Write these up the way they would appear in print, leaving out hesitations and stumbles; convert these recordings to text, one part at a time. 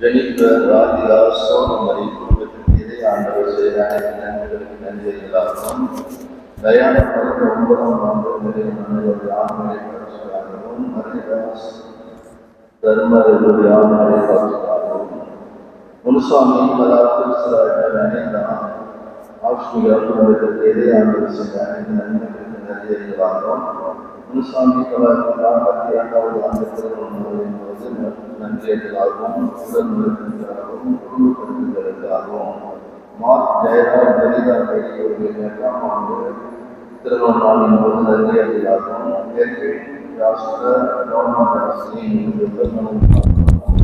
Jennifer, Radhika, சோனமரி குடும்பத்திற்கு இதே ஆண்டவர் செய்த அனைத்து நன்மைகளுக்கு நன்றிகளாகவும், தயானை பிறந்த 9ஆம் ஆண்டு நிறைய நண்பர்கள் ஆண்களை பரிசுக்காகவும், மரியதாஸ் தர்மருடைய ஆண்களை பரிசுக்காகவும், முனுசாமி பராமரிசராக அனைத்து ஆஷ்மிகா குடும்பத்திற்கு இதே ஆண்டவர் செய்த அனைத்து நன்மைகளுக்கு நன்றிகளாகவும், முனுசாமி கலாச்சாரம் 42வது ஆண்டு திருமணம் போது நன்றியர்களாகவும், உடன்பிறப்புகளாகவும், குடும்ப கருத்துக்களுக்காகவும், மார்க் ஜெயராஜ் லலிதா கைதியோடைய 8ஆம் ஆண்டு திருமண நாளின் போது நன்றியர்களாகவும்,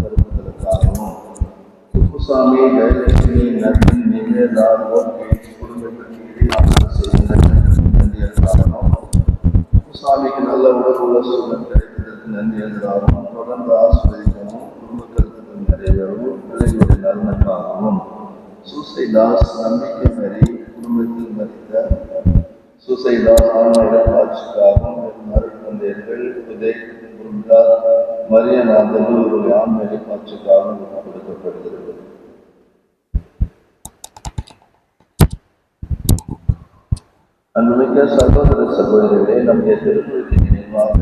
கருத்துக்களுக்காகவும், குப்புசாமி ஜெயலட்சுமி நவீன் நிவேதா குடும்பத்திற்கு நன்றியர்களாகவும், குப்புசாமிக்கு நல்ல உடல் சூழல் கிடைத்ததற்கு நன்றியர்களாகவும், தொடர்ந்து ஆஸ்வதிக்கவும், குடும்பத்திற்கு நிறைவேறவும், பிள்ளைகளுடைய நலனுக்காகவும், சூசைதாஸ் நம்பிக்கை மறி குடும்பத்தில் மறித்த சூசைதாஸ் ஆன்மீக ஆட்சிக்காகவும், மருத்துவர்கள் உதய் குருந்தா மரியநாதன் இவருடைய ஆன்மீக ஆட்சிக்காகவும் கொடுக்கப்படுகிறது. அன்புமிக்க சகோதர சகோதரிகளே, நம்முடைய திருமணத்தின் நினைவாக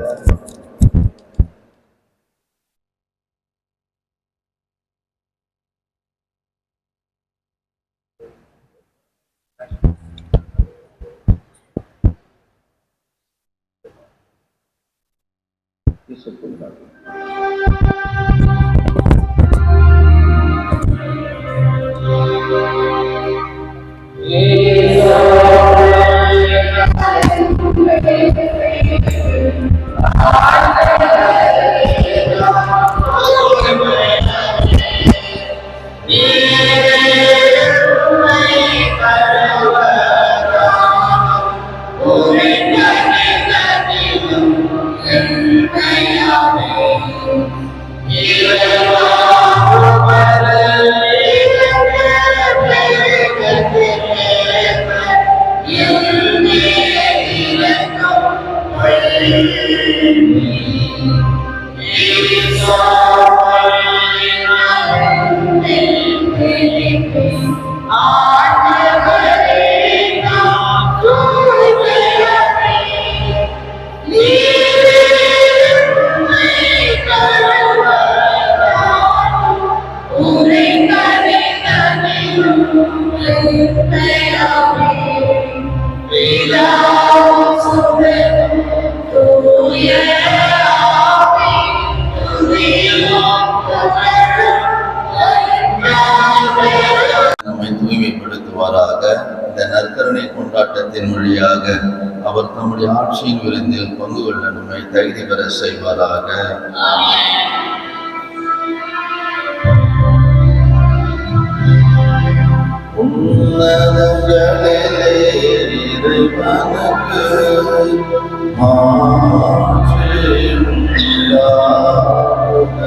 இந்த நற்கருணை கொண்டாட்டத்தின் வழியாக அவர் நம்முடைய ஆட்சியின் விருந்தில் பங்கு கொள்ள நம்மை தகுதி பெற செய்வாராக. உன்னதங்களிலே இறைவனுக்கு மாட்சி உண்டாகுக.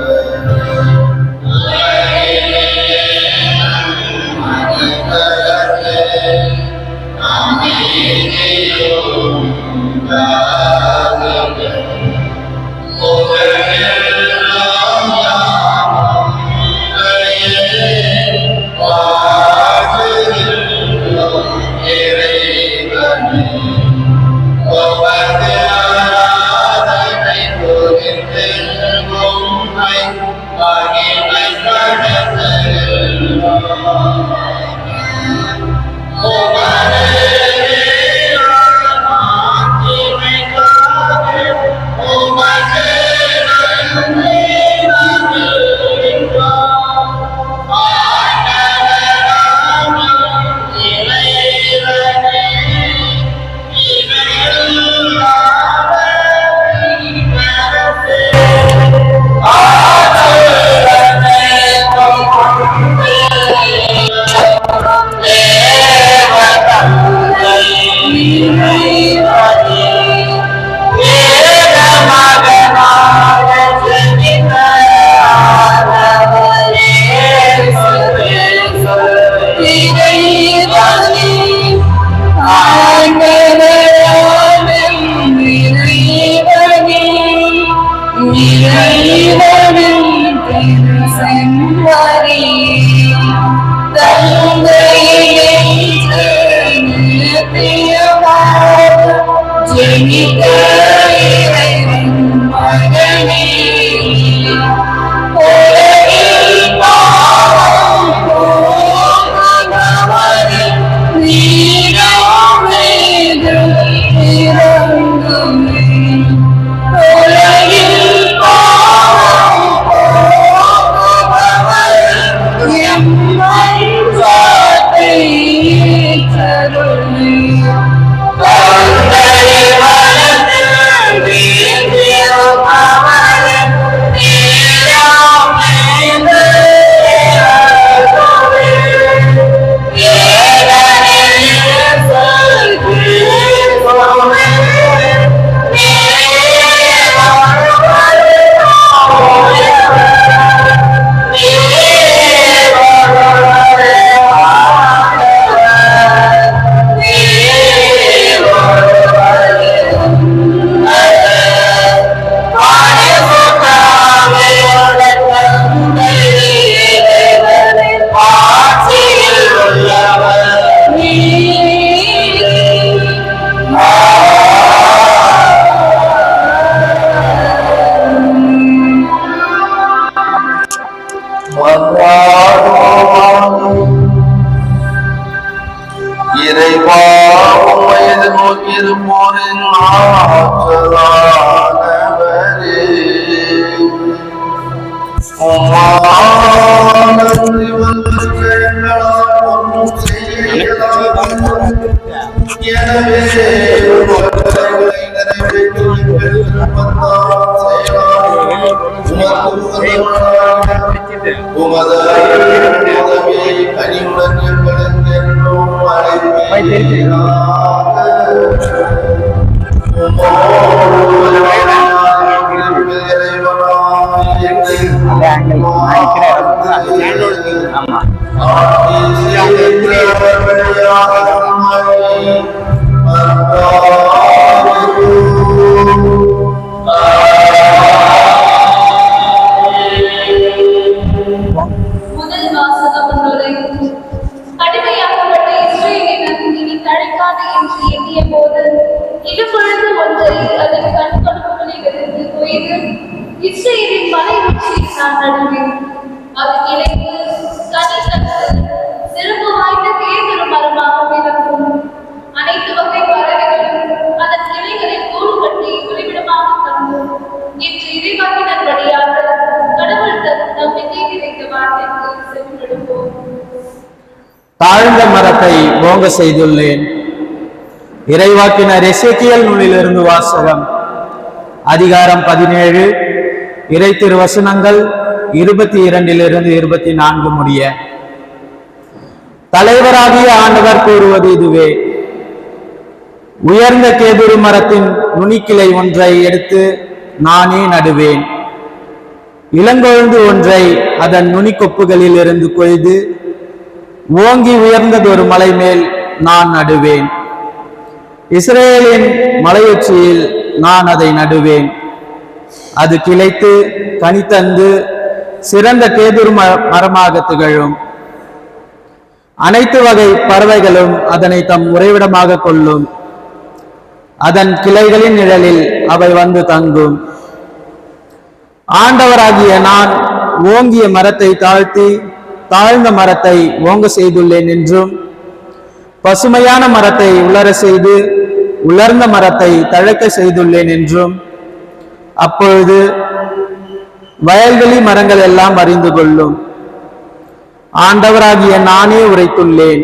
தாழ்ந்த மரத்தை ஓங்க செய்துள்ளேன். இறைவாக்கினர் எசேக்கியேல் நூலிலிருந்து வாசகம். அதிகாரம் 17, இறை திருவசனங்கள் 22 24 முடிய. தலைவராகிய ஆண்டவர் கூறுவது இதுவே: உயர்ந்த கேதுரு மரத்தின் நுனிக்கிளை ஒன்றை எடுத்து நானே நடுவேன். இளங்கொழுந்து ஒன்றை அதன் நுனிக்கொப்புகளில் இருந்து கொய்து ஓங்கி உயர்ந்ததொரு மலை மேல் நான் நடுவேன். இஸ்ரேலின் மலையுச்சியில் நான் அதை நடுவேன். அது கிளைத்து கனி தந்து சிறந்த கேதுரு மரமாக திகழும். அனைத்து வகை பறவைகளும் அதனை தம் உறைவிடமாக கொள்ளும். அதன் கிளைகளின் நிழலில் அவை வந்து தங்கும். ஆண்டவராகிய நான் ஓங்கிய மரத்தை தாழ்த்தி தாழ்ந்த மரத்தை ஓங்க செய்துள்ளேன் என்றும், பசுமையான மரத்தை உலர செய்து உலர்ந்த மரத்தை தழைக்க செய்துள்ளேன் என்றும், அப்பொழுது வயல்வெளி மரங்கள் எல்லாம் அறிந்து கொள்ளும். ஆண்டவராகிய நானே உரைத்துள்ளேன்,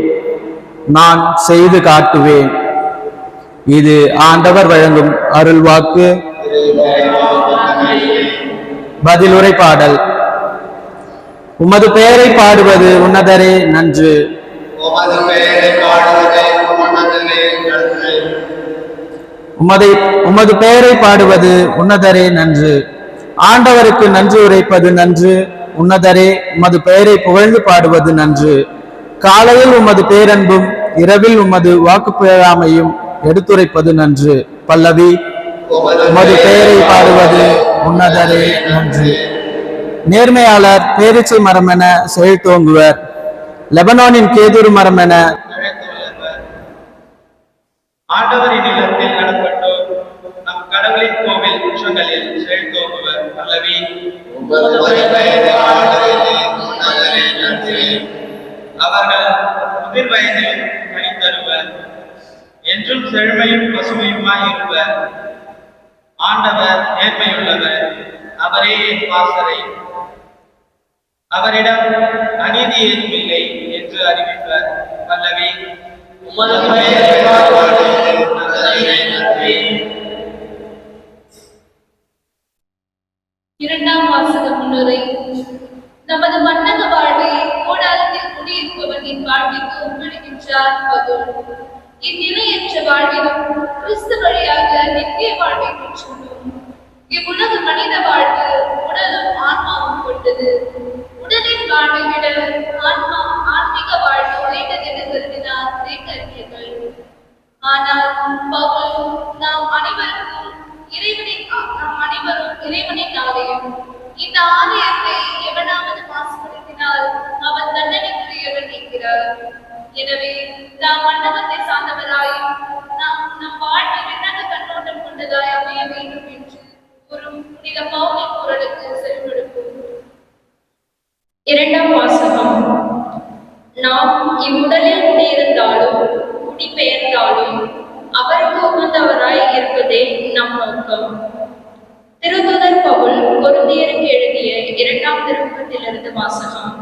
நான் செய்து காட்டுவேன். இது ஆண்டவர் வழங்கும் அருள்வாக்கு. பதிலுரை பாடல். உமது பெயரை பாடுவது உன்னதரே நன்று. உமது பெயரை பாடுவது உன்னதரே நன்று. ஆண்டவருக்கு நன்றி உரைப்பது நன்று. உன்னதரே உமது பெயரை புகழ்ந்து பாடுவது நன்று. காலையில் உமது பேரன்பும் இரவில் உமது வாக்கு பெறாமையும் எடுத்துரைப்பது நன்று. பல்லவி. உமது பெயரை பாடுவது உன்னதரே நன்று. நேர்மையாளர் பேரிச்சை மரம் என செழித்தோங்குவர். லெபனோனின் கேதுரு மரம் என ஆண்டவரின் இல்லத்தில் நடப்பட்டோர் நம் கடவுளின் கோவில் உச்சங்களில் செழித்தோங்குவர். பல்லவி. அவர்கள் முதிர் வயதில் கனி தருவர், என்றும் செழுமையும் பசுமையுமாய் இருவர். ஆண்டவர் நேர்மையுள்ளவர், அவரே என் பாசறை. அவரிடம் அநீதி ஏதும் இல்லை என்று அறிவிப்பர். பல்லவி. இரண்டாம் வாசக முன்னுரை. நமது மன்னக வாழ்வை கோடாலத்தில் குடியிருப்பவனின் வாழ்விற்கு ஒப்பிடுகின்றார் பவுல். இந்நிலையற்ற வாழ்விலும் கிறிஸ்து வழியாக நித்திய வாழ்வை பெற்றுள்ளோம். இவ்வுலக மனித வாழ்வு உடலும் ஆன்மாவும் கொண்டது. உடலின் வாழ்வை விட ஆன்மீக வாழ்வு உழைத்ததென கருதினார் கிரேக்கர்கள். ஆனால் பவுல் நாம் அனைவரும் இறைவனின் ஆலயம். இந்த ஆலயத்தை எவனாவது மாசுபடுத்தினால் அவன் தண்டனைக்குரியவன் என்கிறார். எனவே நாம் மன்னகத்தை சார்ந்தவராயும் நம் வாழ்வை விண்ணக கண்ணோட்டம் கொண்டதாய் அமைய வேண்டும் என்று ஒரு புனித பவுலின் குரலுக்கு செவிமடுப்போம். இரண்டாம் வாசகம். நாம் இவ்வுடலில் குடியிருந்தாலும் குடிபெயர்ந்தாலும் அவருக்கு உகந்தவராய் இருப்பதே நம் நோக்கம். திருத்தூதர் பவுல் கொரிந்தியருக்கு எழுதிய 2ஆம் திருமுகத்திலிருந்து வாசகம்.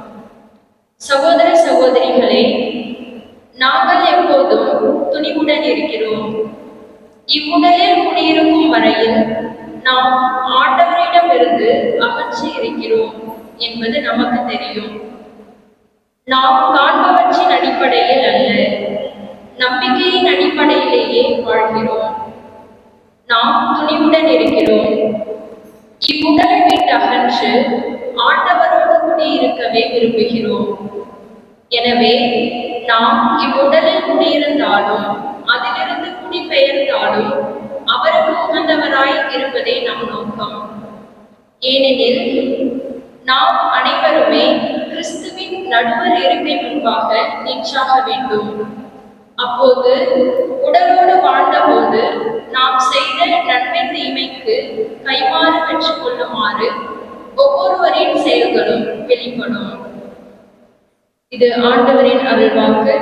சகோதர சகோதரிகளே, நாங்கள் எப்போதும் துணிவுடன் இருக்கிறோம். இவ்வுடலில் குடியிருக்கும் வரையில் நாம் ஆண்டவரிடமிருந்து அகற்றி இருக்கிறோம் என்பது நமக்கு தெரியும். நாம் காண்பவற்றின் அடிப்படையில் அல்ல, நம்பிக்கையின் அடிப்படையிலேயே வாழ்கிறோம். நாம் துணிவுடன் இருக்கிறோம். இவ்வுடலை விட்டு அகன்று ஆண்டவரோடு குடியிருக்கவே விரும்புகிறோம். எனவே நாம் இவ்வுடலில் குடியிருந்தாலும் அதிலிருந்து குடிபெயர்ந்தாலும் அவருக்கு உகந்தவராய் இருப்பதே நம் நோக்கம். ஏனெனில் நாம் அனைவருமே கிறிஸ்துவின் நடுவர் இருக்கை முன்பாக நின்றாக வேண்டும். அப்போது உடலோடு வாழ்ந்தபோது நாம் செய்த நன்மை தீமைக்கு கைமாறு பெற்றுக் கொள்ளுமாறு ஒவ்வொருவரின் செயல்களும் வெளிப்படும். இது ஆண்டவரின் அருள்வாக்கு.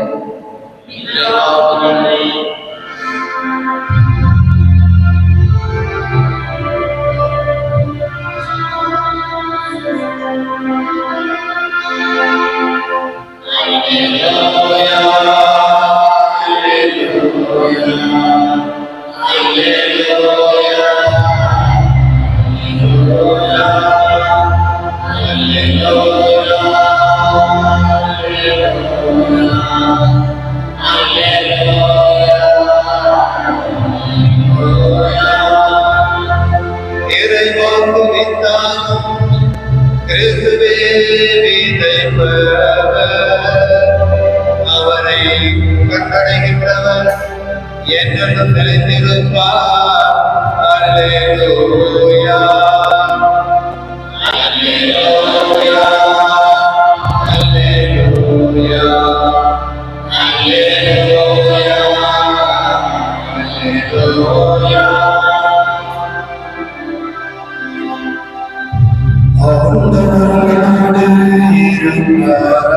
அவரை கண்டடைகின்றவர் என்னும் நிலைத்திருப்பார். அல்லேலூயா, அல்லேலூயா, அல்லேலூயா, அல்லேலூயா, அல்லேலூயா. ஆண்டவரோடு இருப்பாராக.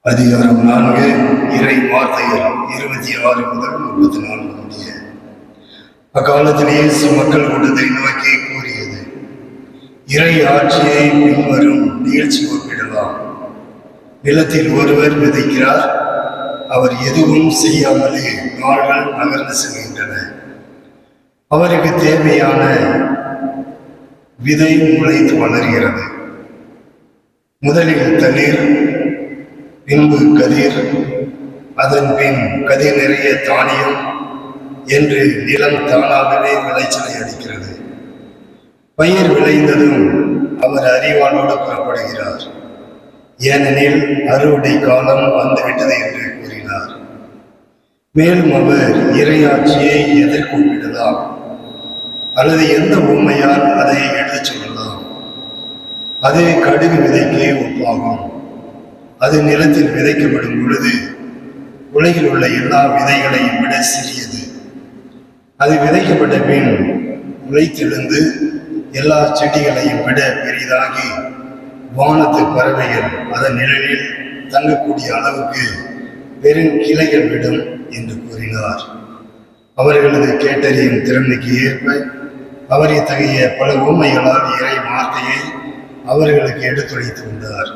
அதிகாரம் 4, இறை வார்த்தைகள் 26 முதல் 34 முடிய. அக்காலத்தில் இயேசு மக்கள் கூட்டத்தை நோக்கி கூறியது: இறை ஆட்சியை பின்வரும் நிகழ்ச்சி ஒப்பிடலாம். நிலத்தில் ஒருவர் விதைக்கிறார். அவர் எதுவும் செய்யாமலே நாள்கள் நகர்ந்து செல்கின்றன. அவருக்கு தேவையான விதை முளைத்து வளர்கிறது. முதலில் தண்ணீர், பின்பு கதிர், அதன் பின் கதிர் நிறைய தானியம் என்று நிலம் தானாகவே விளைச்சலை அளிக்கிறது. பயிர் விளைந்ததும் அவர் அறிவாளோடு புறப்படுகிறார், ஏனெனில் அறுவடை காலம் வந்துவிட்டது என்று கூறினார். மேலும் அவர் இறையாட்சியை எதிர்கொண்டிடலாம் அல்லது எந்த உண்மையால் அதை எடுத்துச் சொல்லலாம். அது கடுகு விதைக்கு ஒப்பாகும். அது நிலத்தில் விதைக்கப்படும் பொழுது உலகில் உள்ள எல்லா விதைகளையும் விட சிறியது. அது விதைக்கப்பட்ட பின் உழைத்தெழுந்து எல்லா செடிகளையும் விட பெரிதாகி வானத்து பறவைகள் அதன் நிழலில் தங்கக்கூடிய அளவுக்கு பெரும் கிளைகள் விடும் என்று கூறினார். அவர்களது கேட்டறியும் திறமைக்கு ஏற்ப அவர் இத்தகைய பல உண்மைகளால் இறை வார்த்தையை அவர்களுக்கு எடுத்துரைத்து வந்தார்.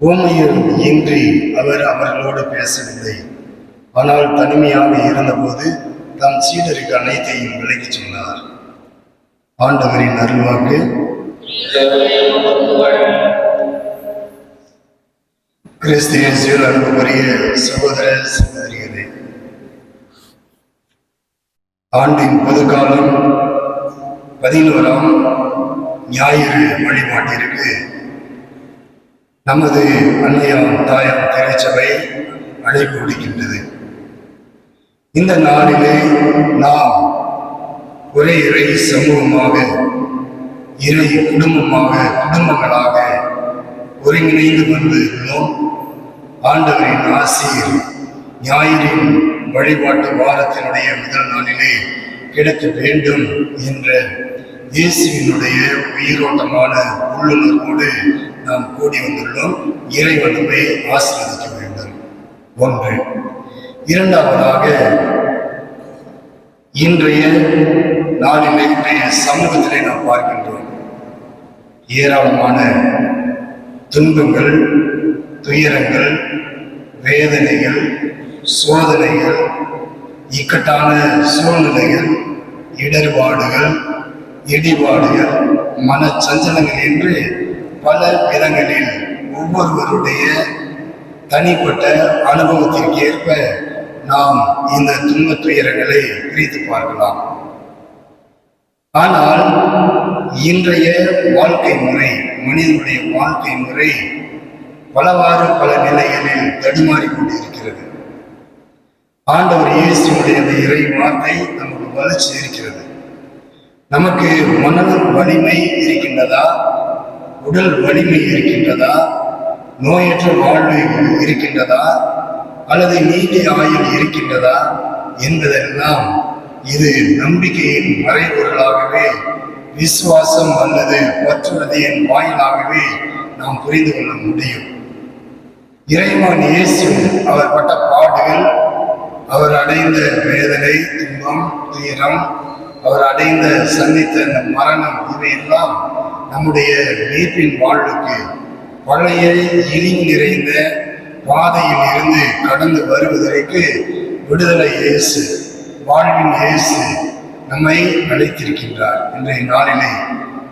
உண்மையில் இன்றி அவர் அவர்களோடு பேசவில்லை. ஆனால் தனிமையாக இருந்தபோது தம் சீடருக்கு அனைத்தையும் விளக்கிச் சொன்னார். ஆண்டவரின் அருள்வாக்கு. கிறிஸ்து இயேசுவில் அன்புக்குரிய சகோதர சகோதரிகளே, ஆண்டின் பொதுக்காலம் 11ஆம் ஞாயிறு வழிபாட்டிற்கு நமது அன்னையாம் தாயாம் திருச்சபை அழைப்பு விடுக்கின்றது. இந்த நாளிலே நாம் ஒரே இறை சமூகமாக, இறை குடும்பங்களாக ஒருங்கிணைந்து வந்துள்ளோம். ஆண்டவரின் ஆசீர் ஞாயிறின் வழிபாட்டு வாரத்தினுடைய முதல் நாளிலே கிடைக்க வேண்டும் என்ற இயேசுவினுடைய உயிரோட்டமான உள்ளுணர்வோடு நாம் கூடி வந்துள்ளோம். இறைவன் நம்மை ஆசீர்வதிக்க வேண்டும். ஒன்று. இரண்டாவதாக, இன்றைய நாளிலே இன்றைய சமூகத்திலே நாம் பார்க்கின்றோம் ஏராளமான துன்பங்கள், துயரங்கள், வேதனைகள், சோதனைகள், இக்கட்டான சூழ்நிலைகள், இடர்பாடுகள், இடிபாடுகள், மனச்சஞ்சலங்கள் என்று பல விதங்களில் ஒவ்வொருவருடைய தனிப்பட்ட அனுபவத்திற்கு ஏற்ப நாம் இந்த துன்பத் துயரங்களை பிரித்து பார்க்கலாம். ஆனால் இன்றைய வாழ்க்கை முறை, மனிதனுடைய வாழ்க்கை முறை பலவாறு பல நிலைகளில் தடுமாறிக் கொண்டிருக்கிறது. ஆண்டவர் இயேசுவுடைய அந்த இறை வார்த்தை நமக்கு வளர்ச்சி இருக்கிறது. நமக்கு மன வலிமை இருக்கின்றதா, உடல் வலிமை இருக்கின்றதா, நோயற்ற வாழ்வு இருக்கின்றதா, அல்லது நீண்ட ஆயுள் இருக்கின்றதா என்பதெல்லாம் இது நம்பிக்கையின் மறைபொருளாகவே, விசுவாசம் அல்லது பற்றுறுதியின் வாயிலாகவே நாம் புரிந்து கொள்ள முடியும். இறைவன் இயேசு அவர் பட்ட பாடுகள், அவர் அடைந்த வேதனை, துன்பம், துயரம், அவர் அடைந்த சந்தித்த இந்த மரணம், இவையெல்லாம் நம்முடைய மீட்பின் வாழ்வுக்கு பழைய இனி நிறைந்த பாதையில் இருந்து கடந்து வருவதற்கு விடுதலை இயேசு, வாழ்வின் இயேசு நம்மை அழைத்திருக்கின்றார். இன்றைய நாளிலே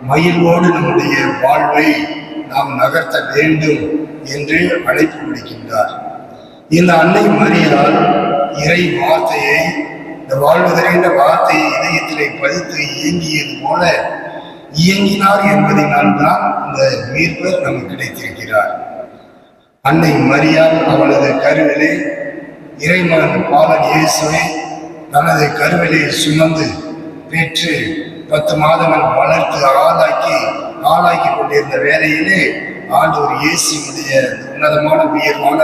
மகிழ்வோடு நம்முடைய வாழ்வை நாம் நகர்த்த வேண்டும் என்று அழைப்பு விடுக்கின்றார். இந்த அன்னை மரியாள் இறை வார்த்தையை, இந்த வாழ்வதற்கின்ற வார்த்தையை இதயத்திலே பதித்து இயங்கியது போல இயங்கினார் என்பதனால் தான் இந்த மீட்பர் நமக்கு கிடைத்திருக்கிறார். அன்னை மரியாள் அவளது கருவிலே இறைமகன் பாலன் இயேசுவை தனது கருவிலே சுமந்து பெற்று 10 மாதங்கள் வளர்த்து ஆளாக்கி கொண்டிருந்த வேளையிலே ஆண்டவர் இயேசுடைய உன்னதமான உயர்வான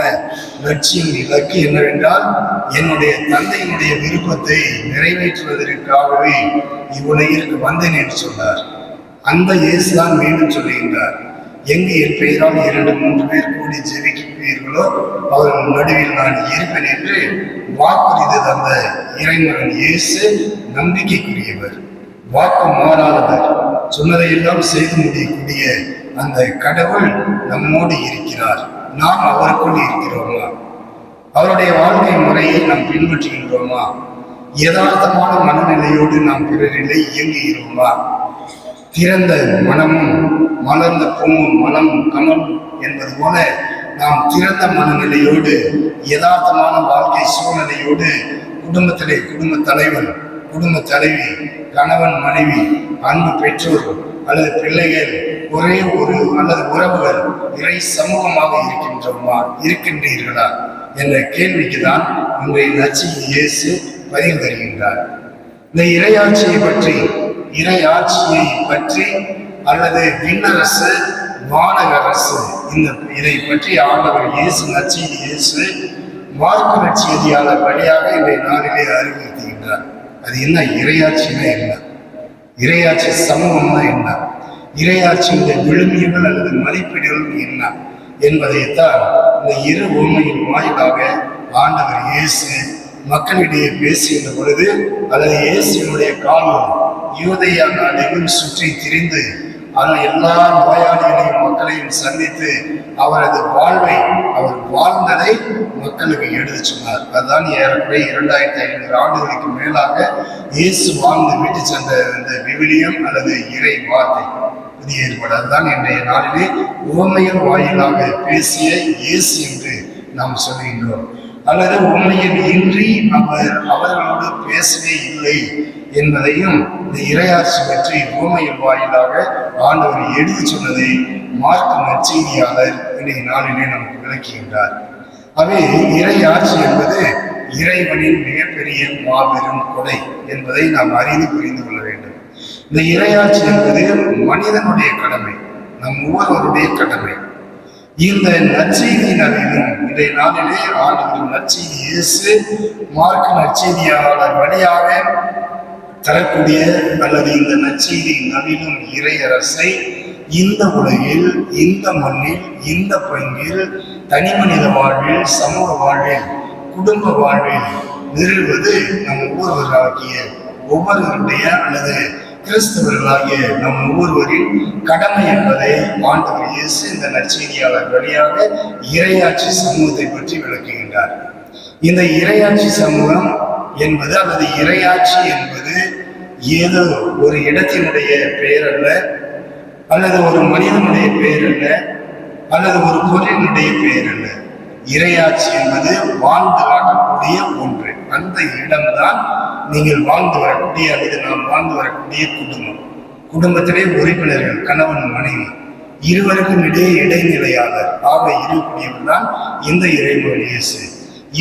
லட்சியம், இலக்கு என்னவென்றால், என்னுடைய தந்தையினுடைய விருப்பத்தை நிறைவேற்றுவதற்காகவே இவ்வுலகிற்கு வந்தேன் என்று சொன்னார். அந்த இயேசுதான் மீண்டும் சொல்லுகின்றார், எங்கு என் பெயரால் 2-3 பேர் கூடி ஜெபிக்கிறீர்களோ அவர்கள் நடுவில் நான் இருப்பேன் என்று வாக்குறுதி தந்த இறைமகன் இயேசு நம்பிக்கைக்குரியவர், வாக்கு மாறாதவர், சொன்னதையெல்லாம் செய்து முடியக்கூடிய அந்த கடவுள் நம்மோடு இருக்கிறார். நாம் அவருக்குள் இருக்கிறோமா? அவருடைய வாழ்க்கை முறையை நாம் பின்பற்றுகின்றோமா? யதார்த்தமான மனநிலையோடு நாம் பிறரிலே இயங்குகிறோமா? திறந்த மனமும் மலர்ந்த பூவும் மனம் கமல் என்பது போல நாம் திறந்த மனநிலையோடு, யதார்த்தமான வாழ்க்கை சூழ்நிலையோடு குடும்பத்திலே குடும்ப தலைவன், குடும்ப தலைவி, கணவன், மனைவி, அன்பு பெற்றோர் அல்லது பிள்ளைகள், ஒரே ஒரு அல்லது உறவுகள் இறை சமூகமாக இருக்கின்றீர்களா என்ற கேள்விக்கு தான் இன்றைய நற்செய்தி இயேசு பதில் தருகின்றார். இந்த இறையாட்சியை பற்றி அல்லது விண்ணரசு, வானகரசு, இதை பற்றி ஆண்டவர் இயேசு, நற்செய்தி இயேசு மார்க்கு நற்செய்தியாளர் வழியாக இன்றைய நாளிலே அறிவுறுத்துகின்றார். அது என்ன? இறையாட்சினா என்ன? இறையாட்சி சமூகம்னா என்ன? இறையாட்சியுடைய விழுமியங்கள் அல்லது மதிப்பீடுகள் என்ன என்பதைத்தான் இந்த இரு உண்மையின் வாயிலாக ஆண்டவர் இயேசு மக்களிடையே பேசுகின்ற பொழுது, அல்லது இயேசுடைய காலம் யூதேயா நாடெங்கும் சுற்றி திரிந்து ஆனால் எல்லா நோயாளிகளையும் மக்களையும் சந்தித்து அவரது வாழ்வை, அவர் வாழ்ந்ததை மக்களுக்கு எடுத்து சொன்னார். அதுதான் ஏறக்குறைய 2500 ஆண்டுகளுக்கு மேலாக இயேசு வாழ்ந்து விட்டு சென்ற இந்த விவிலியம் அல்லது இறை வார்த்தை, புதிய ஏற்பாடு. அதுதான் இன்றைய நாளிலே உவமையின் வாயிலாக பேசிய இயேசு என்று நாம் சொல்கின்றோம். அல்லது உண்மையில் இன்றி அவர்களோடு பேசவே இல்லை என்பதையும் இந்த இறையாட்சி பற்றி உவமையின் வாயிலாக ஆண்டவர் எடுத்து சொன்னதை மார்க்கு நற்செய்தியாளர் இன்றைய நாளிலே நமக்கு விளக்குகின்றார். அவை இறையாட்சி என்பது இறைவனின் மிகப்பெரிய மாபெரும் கொடை என்பதை நாம் அறிந்து புரிந்து கொள்ள வேண்டும். இந்த இறையாட்சி என்பது மனிதனுடைய கடமை, நம் ஒவ்வொருவருடைய கடமை. இந்த நற்செய்தியினரிலும் இன்றைய நாளிலே ஆண்டவர் நற்செய்தி இயேசு மார்க்கு நற்செய்தியாளர் வழியாக தரக்கூடிய அல்லது இந்த நற்செய்தி நவிலும் இறையரசை இந்த உலகில், இந்த மண்ணில், இந்த பங்கில், தனி மனித வாழ்வில், சமூக வாழ்வில், குடும்ப வாழ்வில் நிறுவுவது நம் ஒவ்வொருவருடைய அல்லது கிறிஸ்தவர்களாகிய நம் ஒவ்வொருவரின் கடமை என்பதை ஆண்டவர் இயேசு இந்த நற்செய்தியாளர் வழியாக இறையாட்சி சமூகத்தை பற்றி விளக்குகின்றார். இந்த இறையாட்சி சமூகம் என்பது அல்லது இறையாட்சி என்பது ஏதோ ஒரு இடத்தினுடைய பெயர் அல்ல, அல்லது ஒரு மனிதனுடைய பெயர் அல்ல, அல்லது ஒரு பொருளினுடைய பெயர் அல்ல. இறையாட்சி என்பது வாழ்ந்து காட்டக்கூடிய ஒன்று. அந்த இடம்தான் நீங்கள் வாழ்ந்து வரக்கூடிய அல்லது நாம் வாழ்ந்து வரக்கூடிய குடும்பம். குடும்பத்திலே உறுப்பினர்கள், கணவன் மனைவி, இருவருக்கும் இடையே இடைநிலையாளர் ஆக இருக்கக்கூடியவர் தான் இந்த இறைமகன் இயேசு.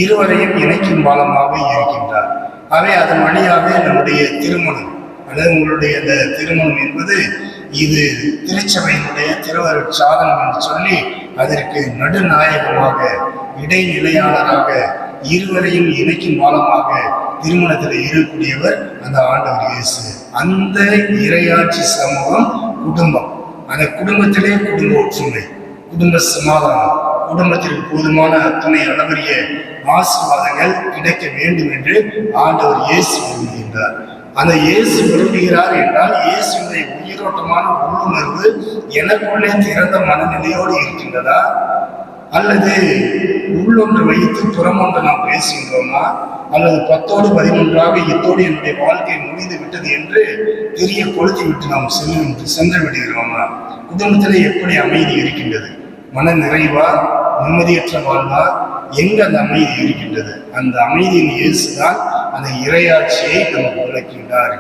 இருவரையும் இணைக்கும் பாலமாக இருக்கின்றார். அவை அதன் வழியாக நம்முடைய திருமணம் அல்லது உங்களுடைய அந்த திருமணம் என்பது இது திருச்சபையினுடைய திருவருட் சாதனம் என்று சொல்லி அதற்கு நடுநாயகமாக, இடைநிலையாளராக, இருவரையும் இணைக்கும் பாலமாக திருமணத்தில் இருக்கக்கூடியவர் அந்த ஆண்டவர் இயேசு. அந்த இறையாட்சி சமூகம் குடும்பம். அந்த குடும்பத்திலே குடும்ப ஒற்றுமை, குடும்ப சமாதானம், குடும்பத்திற்கு போதுமான அத்தனை அளவரிய ஆசீர்வாதங்கள் கிடைக்க வேண்டும் என்று ஆண்டவர் இயேசு விரும்புகின்றார். அந்த இயேசு விரும்புகிறார் என்றால் இயேசுடைய உயிரோட்டமான உள்ளுணர்வு எனக்குள்ளே திறந்த மனநிலையோடு இருக்கின்றதா, அல்லது உள்ளொன்று வைத்து புறமொன்று நாம் பேசுகின்றோமா, அல்லது 10ஓடு 11ஆக இத்தோடு என்னுடைய வாழ்க்கை முடிந்து விட்டது என்று தெரிய கொளுத்தி விட்டு நாம் சென்று விடுகிறோமா? குடும்பத்திலே எப்படி அமைதி இருக்கின்றது? மன நிறைவா, நிம்மதியற்ற வாழ்வா? எங்க அந்த அமைதி இருக்கின்றது? அந்த அமைதியின் இயேசுதான் அந்த இறையாட்சியை நமக்கு விளக்கின்றார்.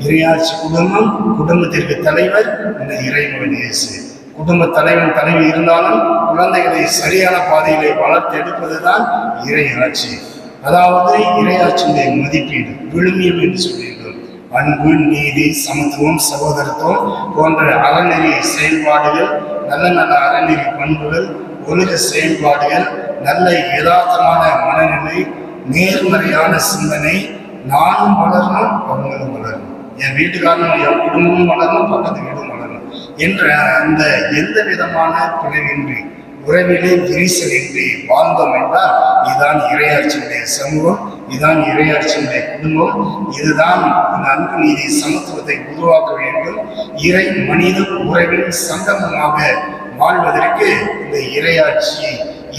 இறையாட்சி குடும்பம், குடும்பத்திற்கு தலைவர் இந்த இறைமகன் இயேசு. குடும்ப தலைவன் தலைவி இருந்தாலும் குழந்தைகளை சரியான பாதையிலே வளர்த்து எடுப்பதுதான் இறையாட்சி. அதாவது இறையாட்சியுடைய மதிப்பீடு, விழுமியம் என்று சொல்லியிருந்தோம். அன்பு, நீதி, சமத்துவம், சகோதரத்துவம் போன்ற அறநெறி செயல்பாடுகள், நல்ல நல்ல அறநெறி பண்புகள், ஒழுக்க செயல்பாடுகள், நல்ல யதார்த்தமான மனநிலை, நேர்மறையான சிந்தனை, நானும் வளரணும், அவங்களும் வளரணும், என் வீட்டுக்காரனும் என் குடும்பமும் வளரணும், பக்கத்து வீடும் வளரணும் என்ற அந்த எந்த விதமான பிளவின்றி, உறவிலே விரிசலின்றி வாழ்ந்தோம் என்றால் இதுதான் இறையாட்சியுடைய சமூகம், இதுதான் இறையாட்சியுடைய குடும்பம். இதுதான் இந்த அன்பு, நீதி, சமத்துவத்தை உருவாக்க வேண்டும். இறை மனித உறவின் சங்கமமாக வாழ்வதற்கு இந்த இறையாட்சி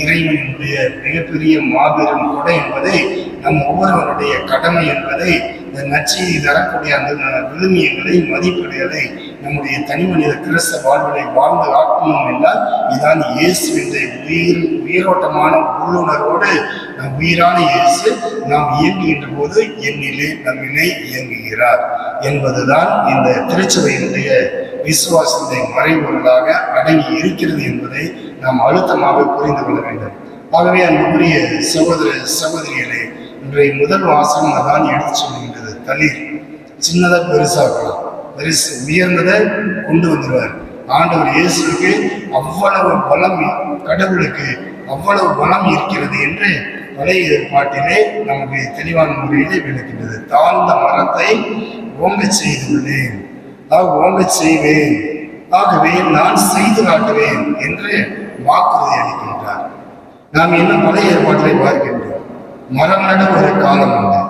இறைவனுடைய மிகப்பெரிய மாபெரும் கொடை என்பதை நம் ஒவ்வொருவருடைய கடமை என்பதை இந்த நற்செய்தி தரக்கூடிய அந்த விழுமியங்களை, மதிப்பீடுகளை நம்முடைய தனி மனித கிறிஸ்தவ வாழ்விலை வாழ்ந்து காட்டணும் என்றால் இதுதான் இயேசுவின் உயிரோட்டமான உள்ளுணர்வோடு நம் உயிரான இயேசு நாம் இயங்குகின்ற போது என்னிலே நம்மிலே இயங்குகிறார் என்பதுதான் இந்த திருச்சபையினுடைய விசுவாசத்தை மறைபொருளாக அடங்கி இருக்கிறது என்பதை நாம் அழுத்தமாக புரிந்து கொள்ள வேண்டும். ஆகவே அன்புக்குரிய சகோதர சகோதரிகளே, இன்றைய முதல் வாசகம் அதான் எடுத்து சொல்லுகின்றது. தண்ணீர் சின்னதாக பெருசாகலாம், பெருசு உயர்ந்ததை கொண்டு வந்துடுவார். ஆண்டவர் இயேசுக்கு அவ்வளவு பலம், கடவுளுக்கு அவ்வளவு பலம் இருக்கிறது என்று பழைய ஏற்பாட்டிலே நமக்கு தெளிவான முறையிலே விளக்கின்றது. தாழ்ந்த மரத்தை ஓங்க செய்துள்ளேன், ஓங்க செய்வேன், ஆகவே நான் செய்து காட்டுவேன் என்று வாக்குறுதி அளிக்கின்றார். நாம் என்ன பழைய ஏற்பாட்டிலே பார்க்கின்றோம்? மரம் நட ஒரு காலம் உண்டு,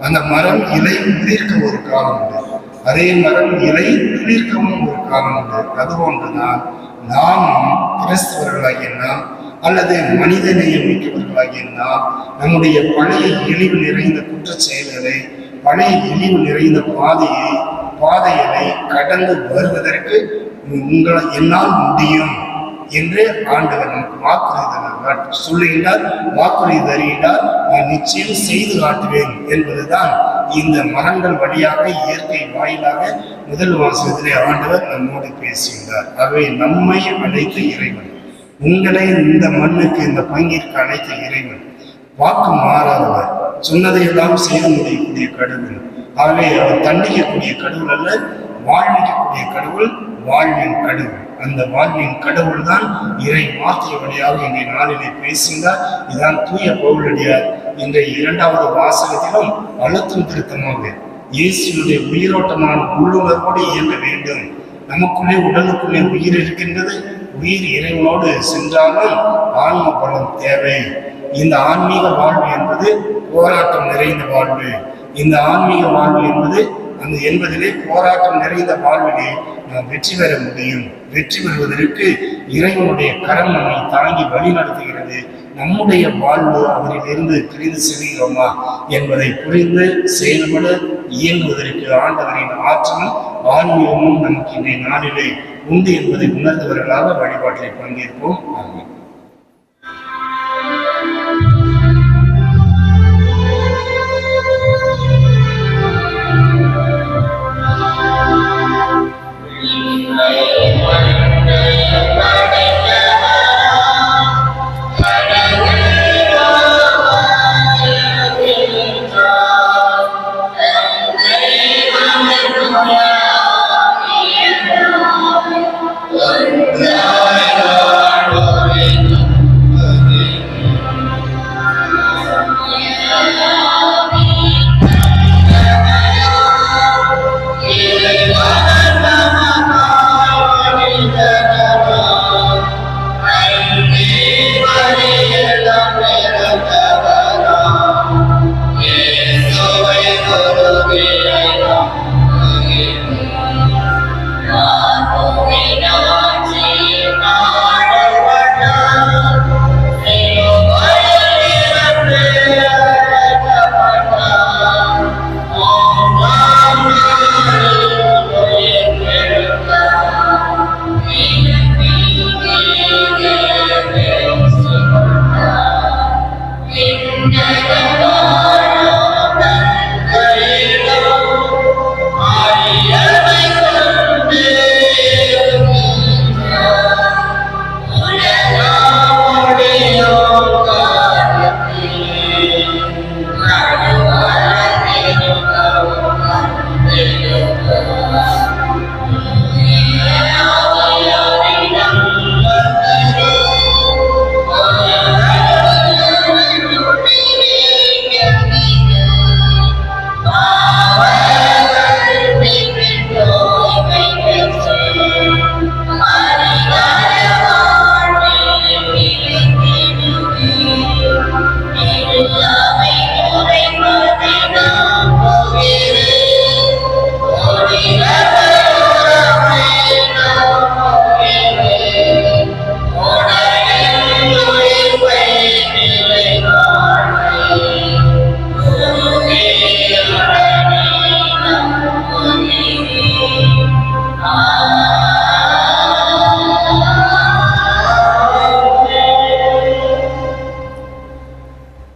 அந்த மரம் இலை உதிர்க்க ஒரு காலம் உண்டு, அதே மரம் இலை துளிர்க்கவும் ஒரு காலம் உண்டு. அதுபோன்றுதான் நாம் கிறிஸ்தவர்களாகிய நாம் அல்லது மனிதநேயம் மிக்கவர்களாகிய நாம் நம்முடைய பழைய இழிவு நிறைந்த குற்ற செயல்களை, பழைய இழிவு நிறைந்த பாதைகளை கடந்து வருவதற்கு என்னால் முடியும் என்று ஆண்டவர் நமக்கு வாக்குறுதி சொல்லுகின்றார், வாக்குறுதி தருகின்றார். நான் நிச்சயம் செய்து காட்டுவேன் என்பதுதான் இந்த மரங்கள் வழியாக, இயற்கை வாயிலாக முதல் வாசகத்திலே ஆண்டவர் நம்மோடு பேசுகின்றார். ஆகவே நம்மை அழைத்த இறைவன், உங்களை இந்த மண்ணுக்கு, இந்த பங்கிற்கு அழைத்த இறைவன், வாக்கு மாறாதவர், சொன்னதையெல்லாம் செய்து முடியக்கூடிய கடவுள். ஆகவே அவர் தண்டிக்கக்கூடிய கடவுள் அல்ல, வாழ்விக்கக்கூடிய கடவுள், வாழ்வின் கடவுள். அந்த வாழ்வின் கடவுள் தான் இறை வார்த்தை வழியாக இன்றைய நாளிலே பேசுகிறார். இதான் தூய பவுலடியார் இன்றைய இரண்டாவது வாசகத்திலும் அழுத்தம் திருத்தமாக இயேசுடைய உயிரோட்டமான உள்ளுணர்வோடு இயங்க வேண்டும். நமக்குள்ளே உடலுக்குள்ளே உயிர் இருக்கின்றது. உயிர் இறைவனோடு சென்றாலும் ஆன்ம பலம் தேவை. இந்த ஆன்மீக வாழ்வு என்பது போராட்டம் நிறைந்த வாழ்வு. இந்த ஆன்மீக வாழ்வு என்பதிலே போராட்டம் நிறைந்த வாழ்விலே நாம் வெற்றி பெற முடியும். வெற்றி பெறுவதற்கு இறைவனுடைய கரம் நம்மை தாங்கி வழி நடத்துகிறது. நம்முடைய வாழ்வு அவரிலிருந்து பிரிந்து செல்கிறோமா என்பதை புரிந்து செயல்பட இயங்குவதற்கு ஆண்டவரின் ஆற்றலும் ஆன்மீகமும் நமக்கு இன்றைய நாளிலே உண்டு என்பதை உணர்ந்தவர்களாக வழிபாட்டில் பங்கேற்போம். ஆமென்.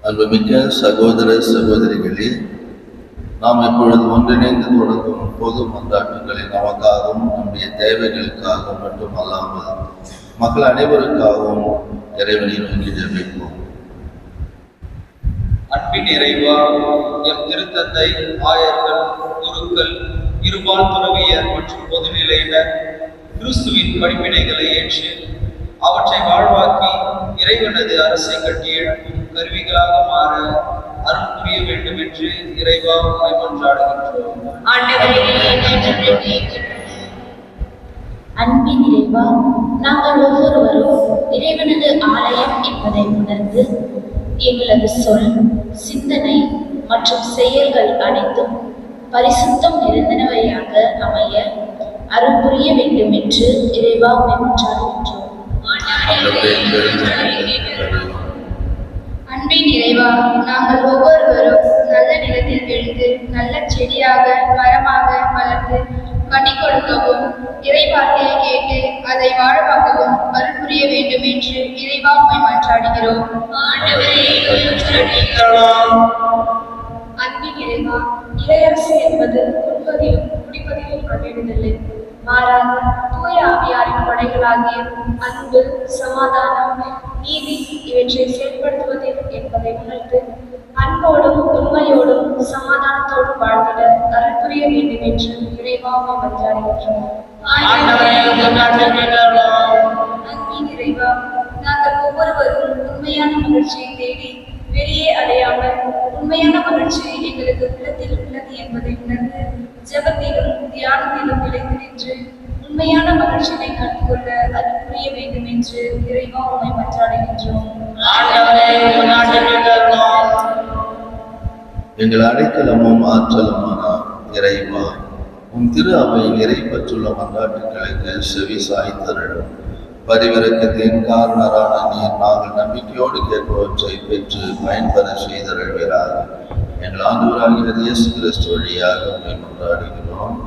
அன்புமிக்க சகோதர சகோதரிகளே, நாம் இப்பொழுது ஒன்றிணைந்து தொடங்கும் பொது மன்றாட்டுகளை நமக்காகவும் நம்முடைய தேவைகளுக்காகவும் மட்டுமல்லாமல் மக்கள் அனைவருக்காகவும் இறைவனை நோக்கி ஜெபிப்போம். அன்பின் இறைவா, எம் திருத்தந்தை, ஆயர்கள், குருக்கள், இருபால் துறவியர் மற்றும் பொதுநிலையினர் கிறிஸ்துவின் படிப்பினைகளை ஏற்று அவற்றை வாழ்வாக்கி இறைவனது அரசை கட்டி எழுப்பும் கருவிகளாக மாற அருள் புரிய வேண்டும் என்று இறைவா மன்றாடுகின்றோம். அன்பின் இறைவா, நாங்கள் ஒவ்வொருவரும் இறைவனது ஆலயம் என்பதை உணர்ந்து எங்களது சொல், சிந்தனை மற்றும் செயல்கள் அனைத்தும் பரிசுத்தம் நிறைந்தனவையாக அமைய அருள் புரிய வேண்டும் என்று இறைவா மன்றாடுகின்றோம். அன்பின் இறைவா, நாங்கள் ஒவ்வொருவரும் நல்ல நிலத்தில் விழுந்து நல்ல செடியாக மரமாக வளர்ந்து கனி கொடுக்கவும் இறை வார்த்தையை கேட்டு அதை வாழவாக்கவும் அருள் புரிய வேண்டும் என்று இறைவா மன்றாடுகிறோம். அன்பின் இறைவா, இறையரசு என்பது உண்பதிலும் குடிப்பதிலும் கண்டிடுதலை, மாறாக தூய ஆவியாரின் கொடைகளாகிய அன்பு, சமாதானம், நீதி இவற்றை செயல்படுத்துவதில் என்பதை உணர்ந்து அன்போடும் உண்மையோடும் சமாதானத்தோடும் வாழ்ந்திட அருள் புரிய வேண்டும் என்று இறைவா மன்றாடுகின்றோம். அன்பின் இறைவா, நாங்கள் ஒவ்வொருவரும் உண்மையான மகிழ்ச்சியை தேடி வெளியே அடையாமல் உண்மையான மகிழ்ச்சி எங்களுக்கு உள்ளத்தில் உள்ளது என்பதை உணர்ந்து ஜெபத்திலும் தியானத்திலும் நிலைத்து நின்று உண்மையான மகிழ்ச்சியை கண்டுகொள்ள அது புரிய வேண்டும் என்று இறைவா உண்மை மன்றாடுகின்றோம். எங்கள் அடைக்கலமும் ஆற்றலுமான இறைவா, உம் திரு அவையின் இறை பற்றுள்ள மன்றாட்டுகளுக்கு செவி சாய்த்தருளும். பரிவிரக்கத்தின் காரணரான நீர் நாங்கள் நம்பிக்கையோடு கேட்பவற்றை பெற்று பயன்பெற செய்தருள்வீராக. எங்கள் ஆண்டவராகிய இயேசு கிறிஸ்து வழியாக உம்மை மன்றாடுகிறோம்.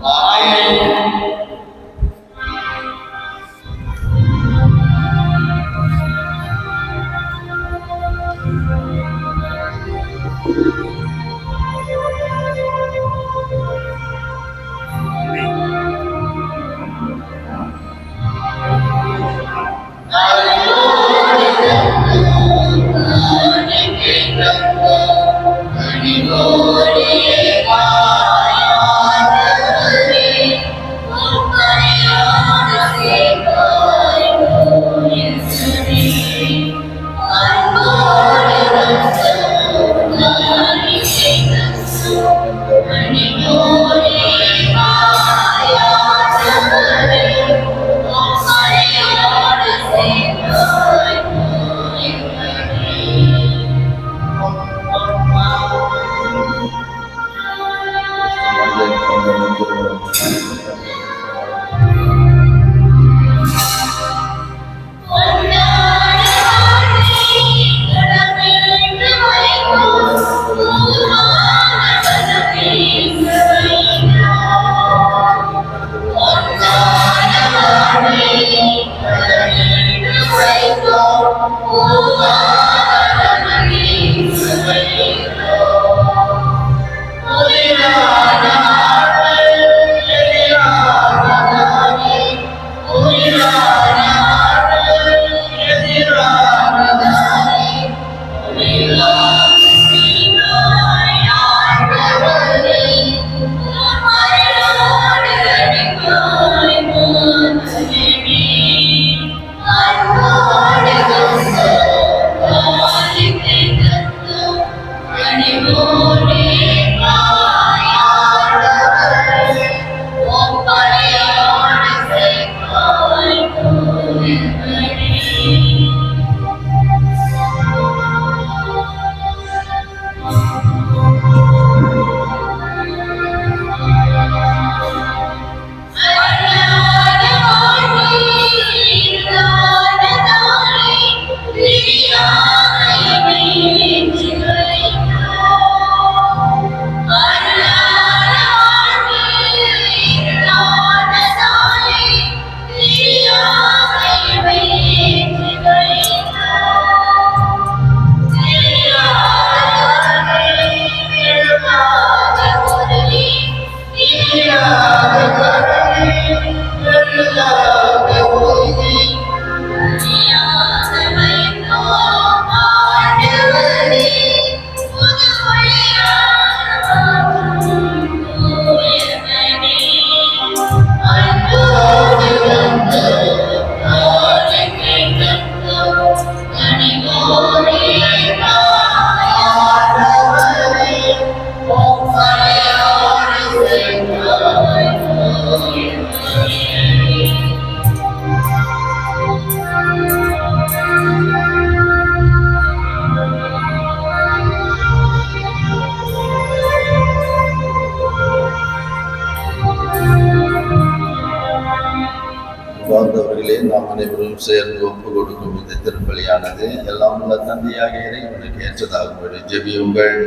வாழ்ந்தவர்களே, நாம் அனைவரும் சேர்ந்து ஒப்பு கொடுக்கும் இந்த திருப்பலியானது எல்லாம் உள்ள தந்தையாக இறைவனுக்கு ஏற்றதாகும்படி ஜெபியுங்கள்.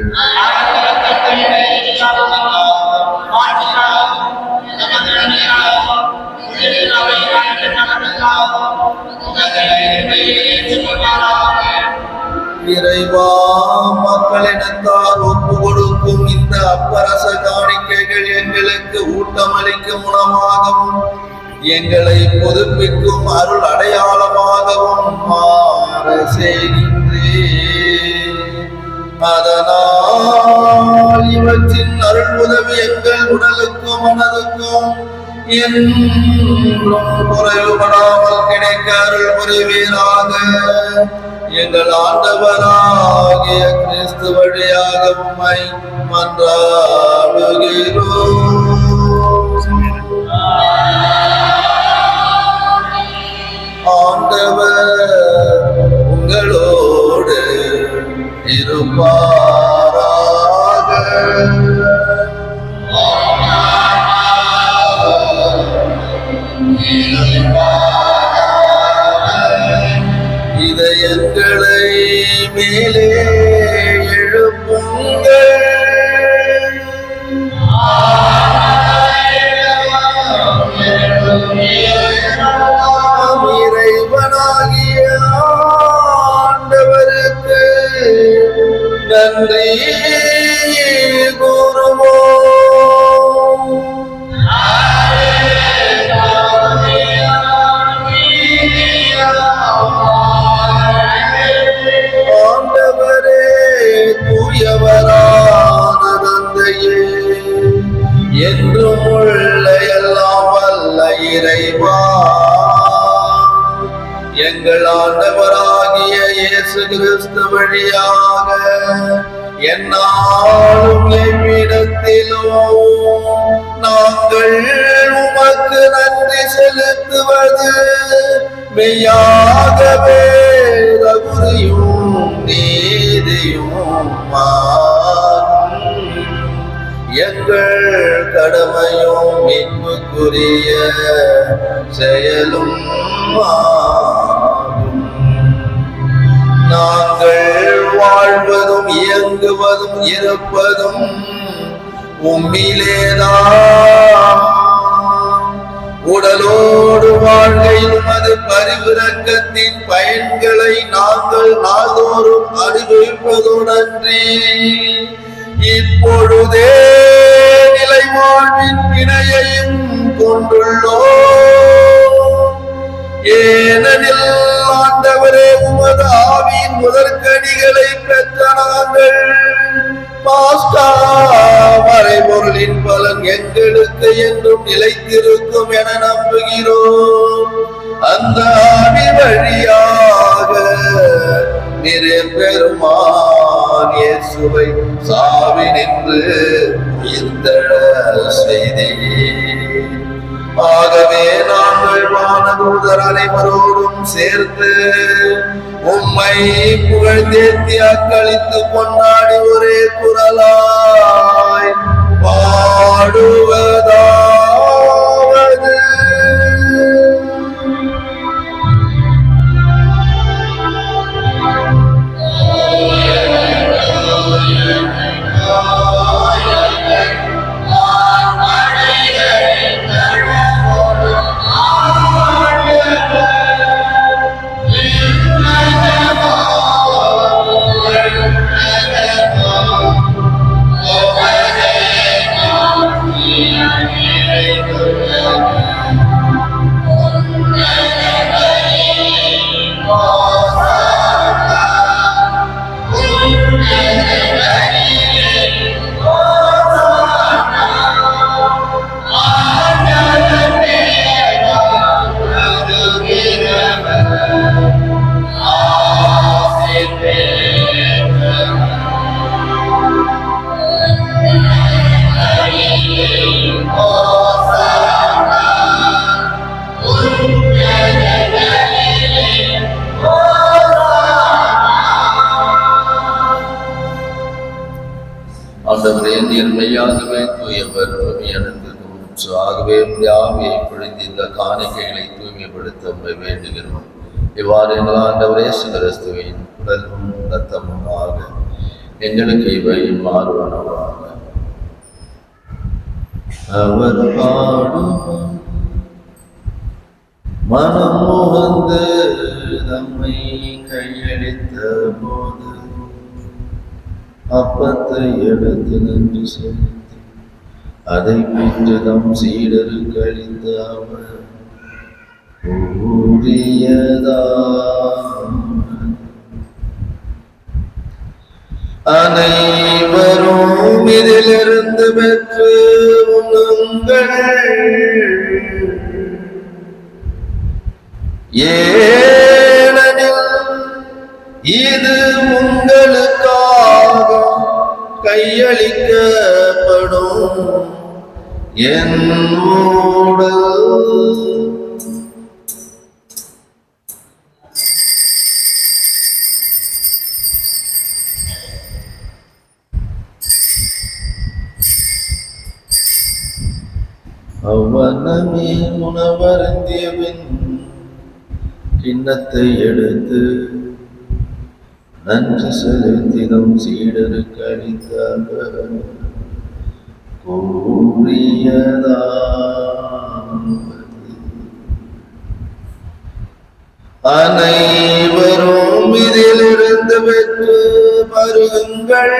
இறைவா, மக்களிடத்தார் ஒப்பு கொடுக்கும் இந்த அப்பரச காணிக்கைகள் எங்களுக்கு ஊட்டமளிக்கும் உணவாகவும் எங்களை புதுப்பிக்கும் அருள் அடையாளமாகவும் மாற செய்கின்றேன். அதனால் இவற்றின் அருள் உதவி எங்கள் உடலுக்கும் மனதுக்கும் என்றும் குறைவுபடாமல் கிடைக்க அருள் புரிவீராக. எங்கள் ஆண்டவராகிய கிறிஸ்து வழியாக உம்மை மன்றாடுகிறோம். ஆண்டவர் உங்களோடு இருப்பாராக. இதயங்களை மேலே எழுப்புங்கள். இறைவனாகிய ஆண்டவருக்கு நன்றி கூறுவோம். ஆண்டவரே தூயவரான தந்தையே, என்றும் உள்ள எல்லாம் வல்ல இறைவா, எங்கள் ஆண்டவராகிய இயேசு கிறிஸ்து வழியாக எந்நாளும் எவ்விடத்திலும் நாங்கள் உமக்கு நன்றி செலுத்துவது மெய்யாகவே தகுதியும் நீதியும் எங்கள் கடமையும் மீட்புக்குரிய செயலும் நாங்கள் வாழ்வதும் இயங்குவதும் இருப்பதும் உம்மிலேதான். உடலோடு வாழ்கையிலும் அது பரிவிரக்கத்தின் பயன்களை நாங்கள் நாள்தோறும் அனுபவிப்பதுடன்றி இப்பொழுதே நிலை வாழ்வின் வினையையும் கொண்டுள்ளோம். ஏனெனில் ஆண்டவரே, உமது ஆவியின் முதற்கனிகளை பெற்ற நாங்கள் பாஸ்கா மறைபொருளின் பலன் எங்களுக்கு என்றும் நிலைத்திருக்கும் என நம்புகிறோம். அந்த ஆவி வழியாக பெருமான் இயேசுவை சாவினின்று உயிர்த்தெழ செய்தீர். ஆகவே நாங்கள் வானதூதர் அனைவரோடும் சேர்த்து உம்மை புகழ்ந்தேத்தி அக்களித்து கொண்டாடி ஒரே குரலாய் பாடுவதாவது: ஆண்டவரே, நீர் மெய்யாகவே தூயவர், ஆகவே ஆவியை பொழிந்து இந்த காணிக்கைகளை தூய்மைப்படுத்த உண்மை வேண்டுகிறோம். இவ்வாறு எங்கள் ஆண்டவரே கிறிஸ்துவின் உடலும் இரத்தமுமாக எங்களுக்கு இவை மாறுவனவாக. அவர் பாடும் மனம் முகந்து நம்மை கையளித்த போது அப்பத்தை எடுத்து நன்றி செலுத்தி அதை பெற்று நம் சீடருக்கு அளித்த அவர் அனைவரும் இதிலிருந்து பெற்று உண்ணுங்கள். ஏனெனில் ஊடல் அவ்வனமே உணவருந்தியபின் கிண்ணத்தை எடுத்து நன்றி செலுத்தினம் சீடருக்கு அளித்தார். அனைவரும் இதிலிருந்து பெற்று பருகுங்கள்.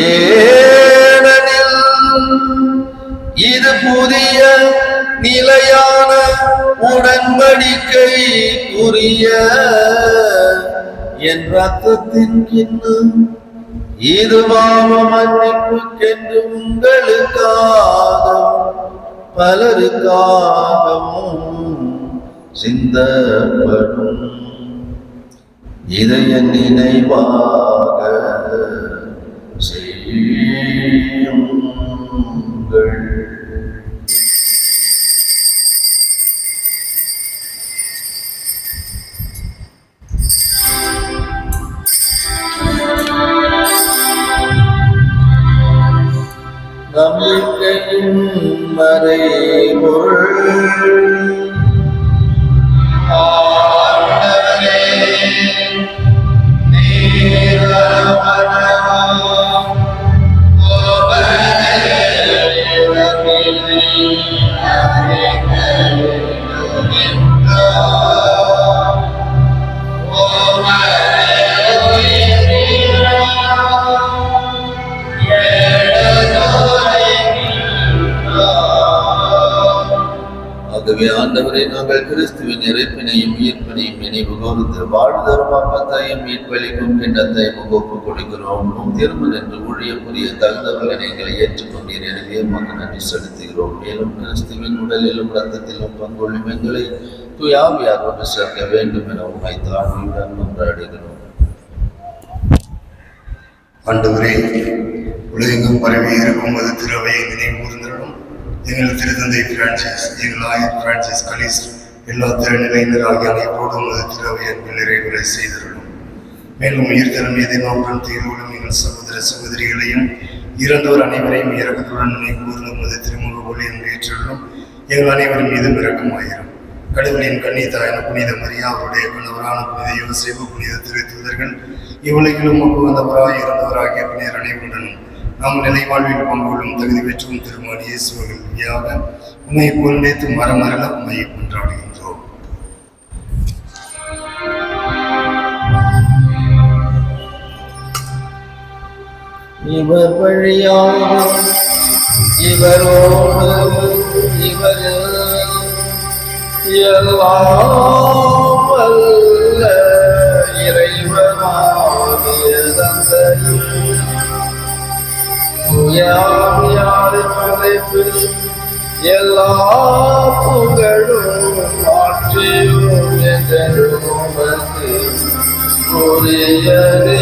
ஏனெனில் இது புதிய நிலையான உடன்படிக்கைக்குரிய என் ரத்தத்தின் கிண்ணம். இது பாவ மன்னிப்புக்கென்று உங்களுக்காகவும் பலருக்காகவும் சிந்தப்படும். இதை என் நினைவாக செய்யுங்கள். நம்பிக்கையின் மறைபொருள் ஆண்டவரே, நீர் வரவரும் ஆகவே ஆண்டவரே, நாங்கள் கிறிஸ்துவின் இறைப்பினையும் ஈர்ப்பினையும் நினைவு கூர்ந்து வாழ்தரும் அப்பத்தையும் மீட்பளிக்கும் கிண்ணத்தையும் ஒப்புக் கொடுக்கிறோம். திரும்ப நின்று ஊழிய புரிய தகுந்தவர்களை எங்களை ஏற்றுக்கொண்டீர். எனவே உமக்கு நன்றி செலுத்துகிறோம். மேலும் கிறிஸ்துவின் உடலிலும் இரத்தத்திலும் பங்கொள்ளும் எங்களை தூயாவியார் ஒன்று சேர்க்க வேண்டும் என உம்மை தாழ்மையுடன் மன்றாடுகிறோம். ஆண்டவரே, உலகெங்கும் பரவி இருக்கும் அது திருவையை நினைவு கூர்ந்திருக்கும். எங்கள் திருத்தந்தை பிரான்சிஸ், எங்கள் ஆயர் பிரான்சிஸ் கலிஸ்ட், எல்லா திருநிலையினர் ஆகிய அனைவரோடும் அது திருவை அன்பில் நிறைவுரை செய்திருக்கும். மேலும் உயிர்த்தலும் எதிர்நோக்கம் தீர்வுகளும் எங்கள் சகோதர சகோதரிகளையும் இறந்தோர் அனைவரையும் இறக்கத்துடன் நினைவு கூர்ந்தும் அது திருமுக ஒளியும் ஏற்றுள்ளும். எங்கள் அனைவரும் மீதும் இரக்கமாயிரும். கடவுளின் கன்னித்தாயான புனித மரியா, அவருடைய கணவரான புனித யோசேப்பு, புனித திருத்தூதர்கள், இவ்வுலகிலும் வந்தவராய் இருந்தவராகிய புனிதர் அனைவருடனும் நாம் நிலைவாழ்வில் பங்கொள்ளும் தகுதி பெற்றும் திருமாடி இயேசுவர்களுக்காக உண்மை பொருளைத்து மரமரல உண்மையை கொண்டாடுகின்றோம். இவர் வழியாக இவரோடு இவர் எல்லாம் வல்ல இறைவனாகிய தந்தையும் தூயாவியாரின் அழைப்பில் எல்லா புகழும் ஆட்சியும் என்றென்றும் உமக்கு உரியதே.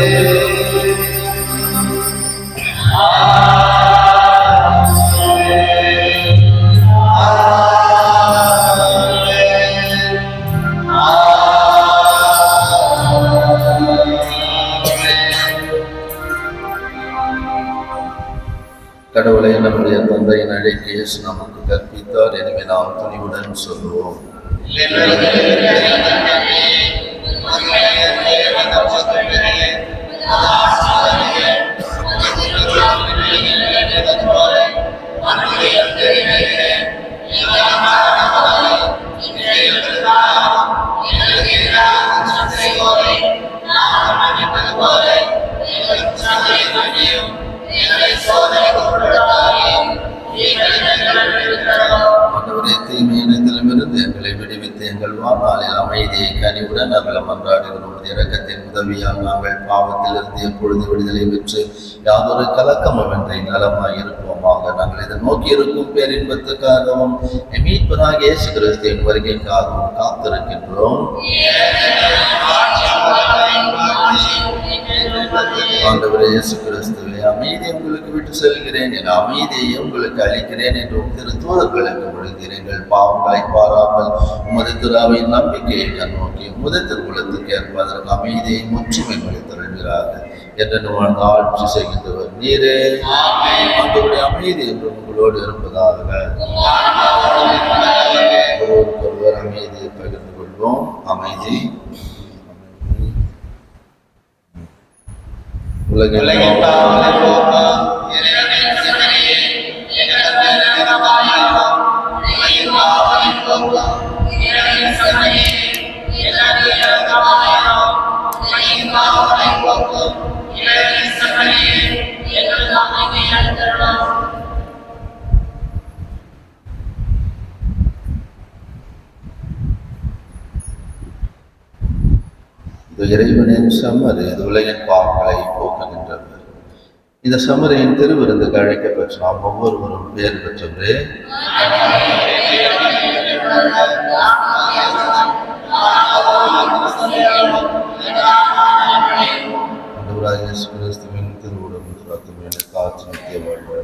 கடவுளை நம்முடைய தந்தையின் அழைக்க இயேசு நமக்கு கற்பித்தார். எனவே நாம் துணிவுடன் சொல்லுவோம். ஆண்டவரே, தீமையினத்திலுமிருந்து எங்களை விடுவித்து எங்கள் வாழ்நாளில் அமைதியை கனிவுடன் நாங்கள் மன்றாடுகிறோம். இரக்கத்தின் உதவியால் நாங்கள் பாவத்திலிருந்து எப்பொழுது விடுதலை பெற்று யாதொரு கலக்கமுமின்றி நலமாய் இருப்போமாக. நாங்கள் இதை நோக்கி இருக்கும் பேரின்பத்துக்காகவும் மீட்பராகிய இயேசு கிறிஸ்துவின் வருகைக்காகவும் காத்திருக்கின்றோம். ஆண்டவரே இயேசு கிறிஸ்துவே, அமைதி உங்களுக்கு விட்டு செல்கிறேன், என் அமைதியை உங்களுக்கு அளிக்கிறேன் என்று திரு தூதர்களுக்கு மொழிகிறீர்கள். பாவங்களை பாராமல் உமது திராவின் நம்பிக்கையை கண்ணோக்கி உமது திருக்குலத்துக்கு ஏற்பதற்கு அமைதியை முற்றுமை மொழித்தருள்கிறார்கள் என்று வாழ்ந்து ஆட்சி செய்கின்றவர் நீரே. ஆண்டவருடைய அமைதி என்று உங்களோடு இருப்பதாக. ஒருவருக்கொருவர் அமைதியை பகிர்ந்து கொள்வோம். அமைதி. உலகில் இறைவனின் சம்மறு, இது உலகின் பாவங்களை போக்குகின்றது. இந்த சமரையின் திருவிருந்துக்கு அழைக்கப்பெற்ற நாம் ஒவ்வொருவரும் பேர் பெற்றவரே. ஆண்டவராகிய இயேசு கிறிஸ்துவின் திருவுடலும் இரத்தமும் எனக்கு காத்து நித்திய வாழ்வு.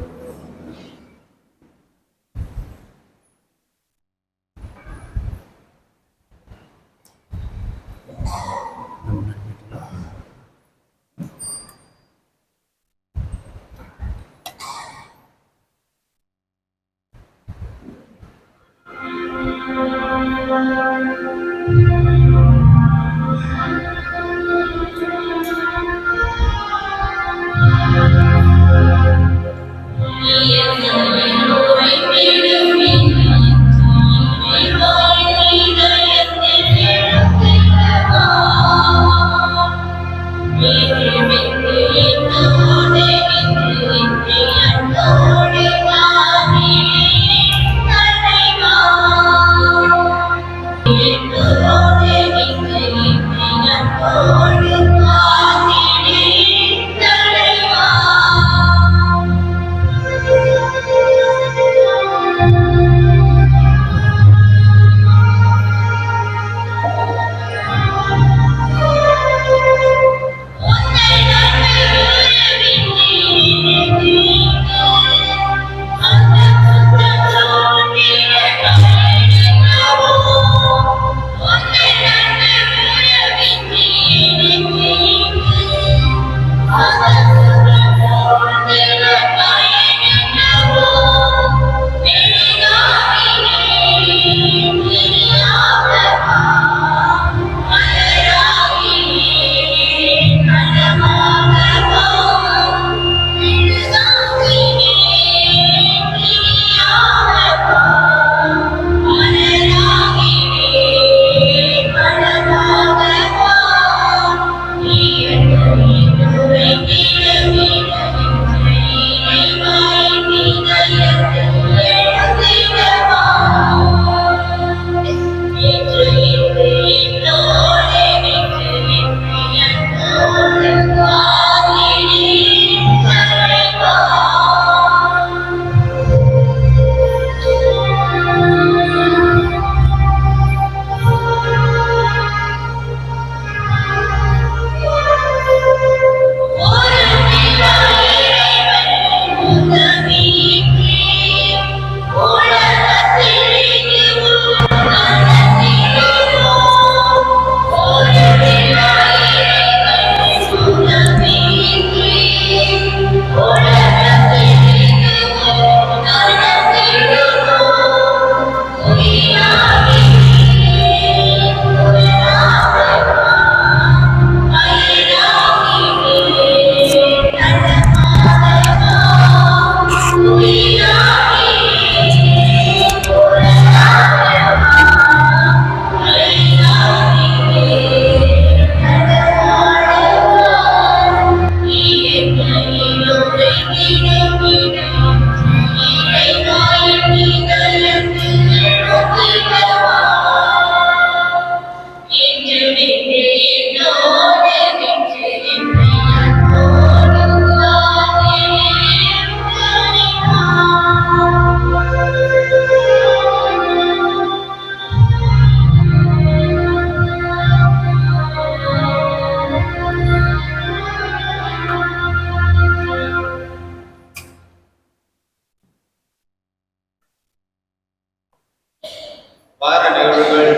வார நிகழ்வுகள்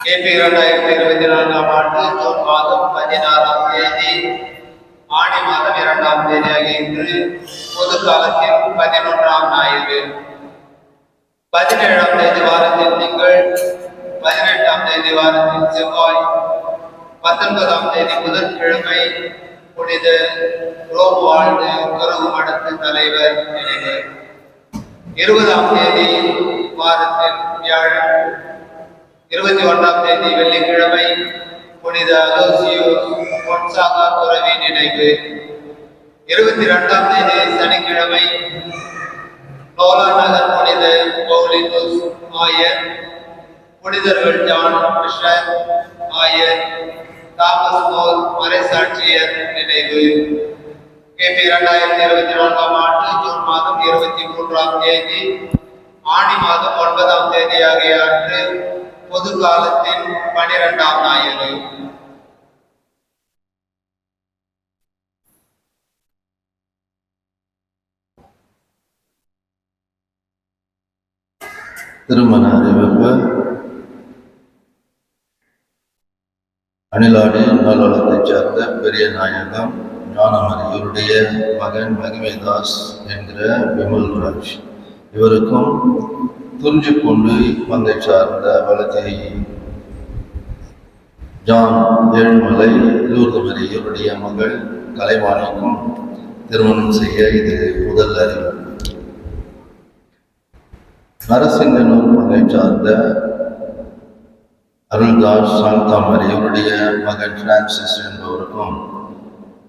KP 2024 ஆண்டு ஜூன் மாதம் 16ஆம் தேதி ஆணி மாதம் 2ஆம் தேதி ஆகிய இன்று பொது காலத்தின் 11ஆம் ஞாயிறு, 17ஆம் தேதி வாரத்தின் திங்கள், 18ஆம் தேதி வாரத்தின் செவ்வாய், 19ஆம் தேதி புதன்கிழமை புனித ரோம் வாழ்ந்து துறவு மடத்து தலைவர் நினைவு, 20ஆம் தேதி வாரத்தின் வியாழன், 21ஆம் தேதி வெள்ளிக்கிழமை புனித அலோசியோஸ் பொன்சாகா துறவி நினைவு, 22ஆம் தேதி சனிக்கிழமை நோலா நகர் புனித பவுலினுஸ் ஆயர், புனிதர்கள் ஜான் பிஷப் ஆயர், தாமஸ் மோர் மறைசாட்சியர் நினைவு. KP 2024 ஆண்டு ஜூன் மாதம் 23ஆம் தேதி ஆணி மாதம் 9ஆம் தேதி ஆகிய அன்று பொது காலத்தின் 12ஆம் ஞாயிறு. திருமண அறிவிப்பு. அணிலாடி நலவளத்தைச் சேர்ந்த பெரிய நாயகம் ஞானமரியுடைய மகன் மகிமைதாஸ் என்கிற விமல்ராஜ், இவருக்கும் துறிஞ்சிப்பூண்டி பங்கை சார்ந்த வழக்கை ஜான் ஏழுமலை லூர்துமரி இவருடைய மகள் கலைவாணிக்கும் திருமணம் செய்ய இது முதல் அறிவிப்பு. நரசிங்கனூர் பங்கை சார்ந்த அருள்தாஸ் சாந்தாமரி இவருடைய மகன் பிரான்சிஸ் என்பவருக்கும்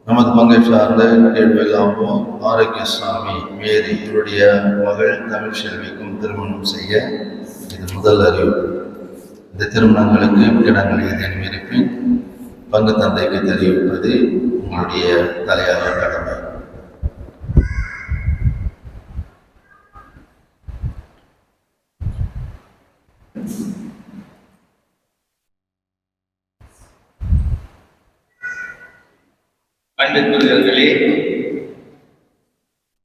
நமது பங்கை சார்ந்த கீழ்வெல்லாம்போ ஆரோக்கியசாமி மேரி இவருடைய மகள் தமிழ்செல்விக்கும் திருமணம் செய்ய இது முதல் அறிவிப்பு. இந்த திருமணங்களுக்கு இடங்கள் ஏதேனும் இருப்பின் பங்கு தந்தைக்கு தெரிவிப்பது உங்களுடைய தலையாய கடமை. அன்புக்குரியவர்களே,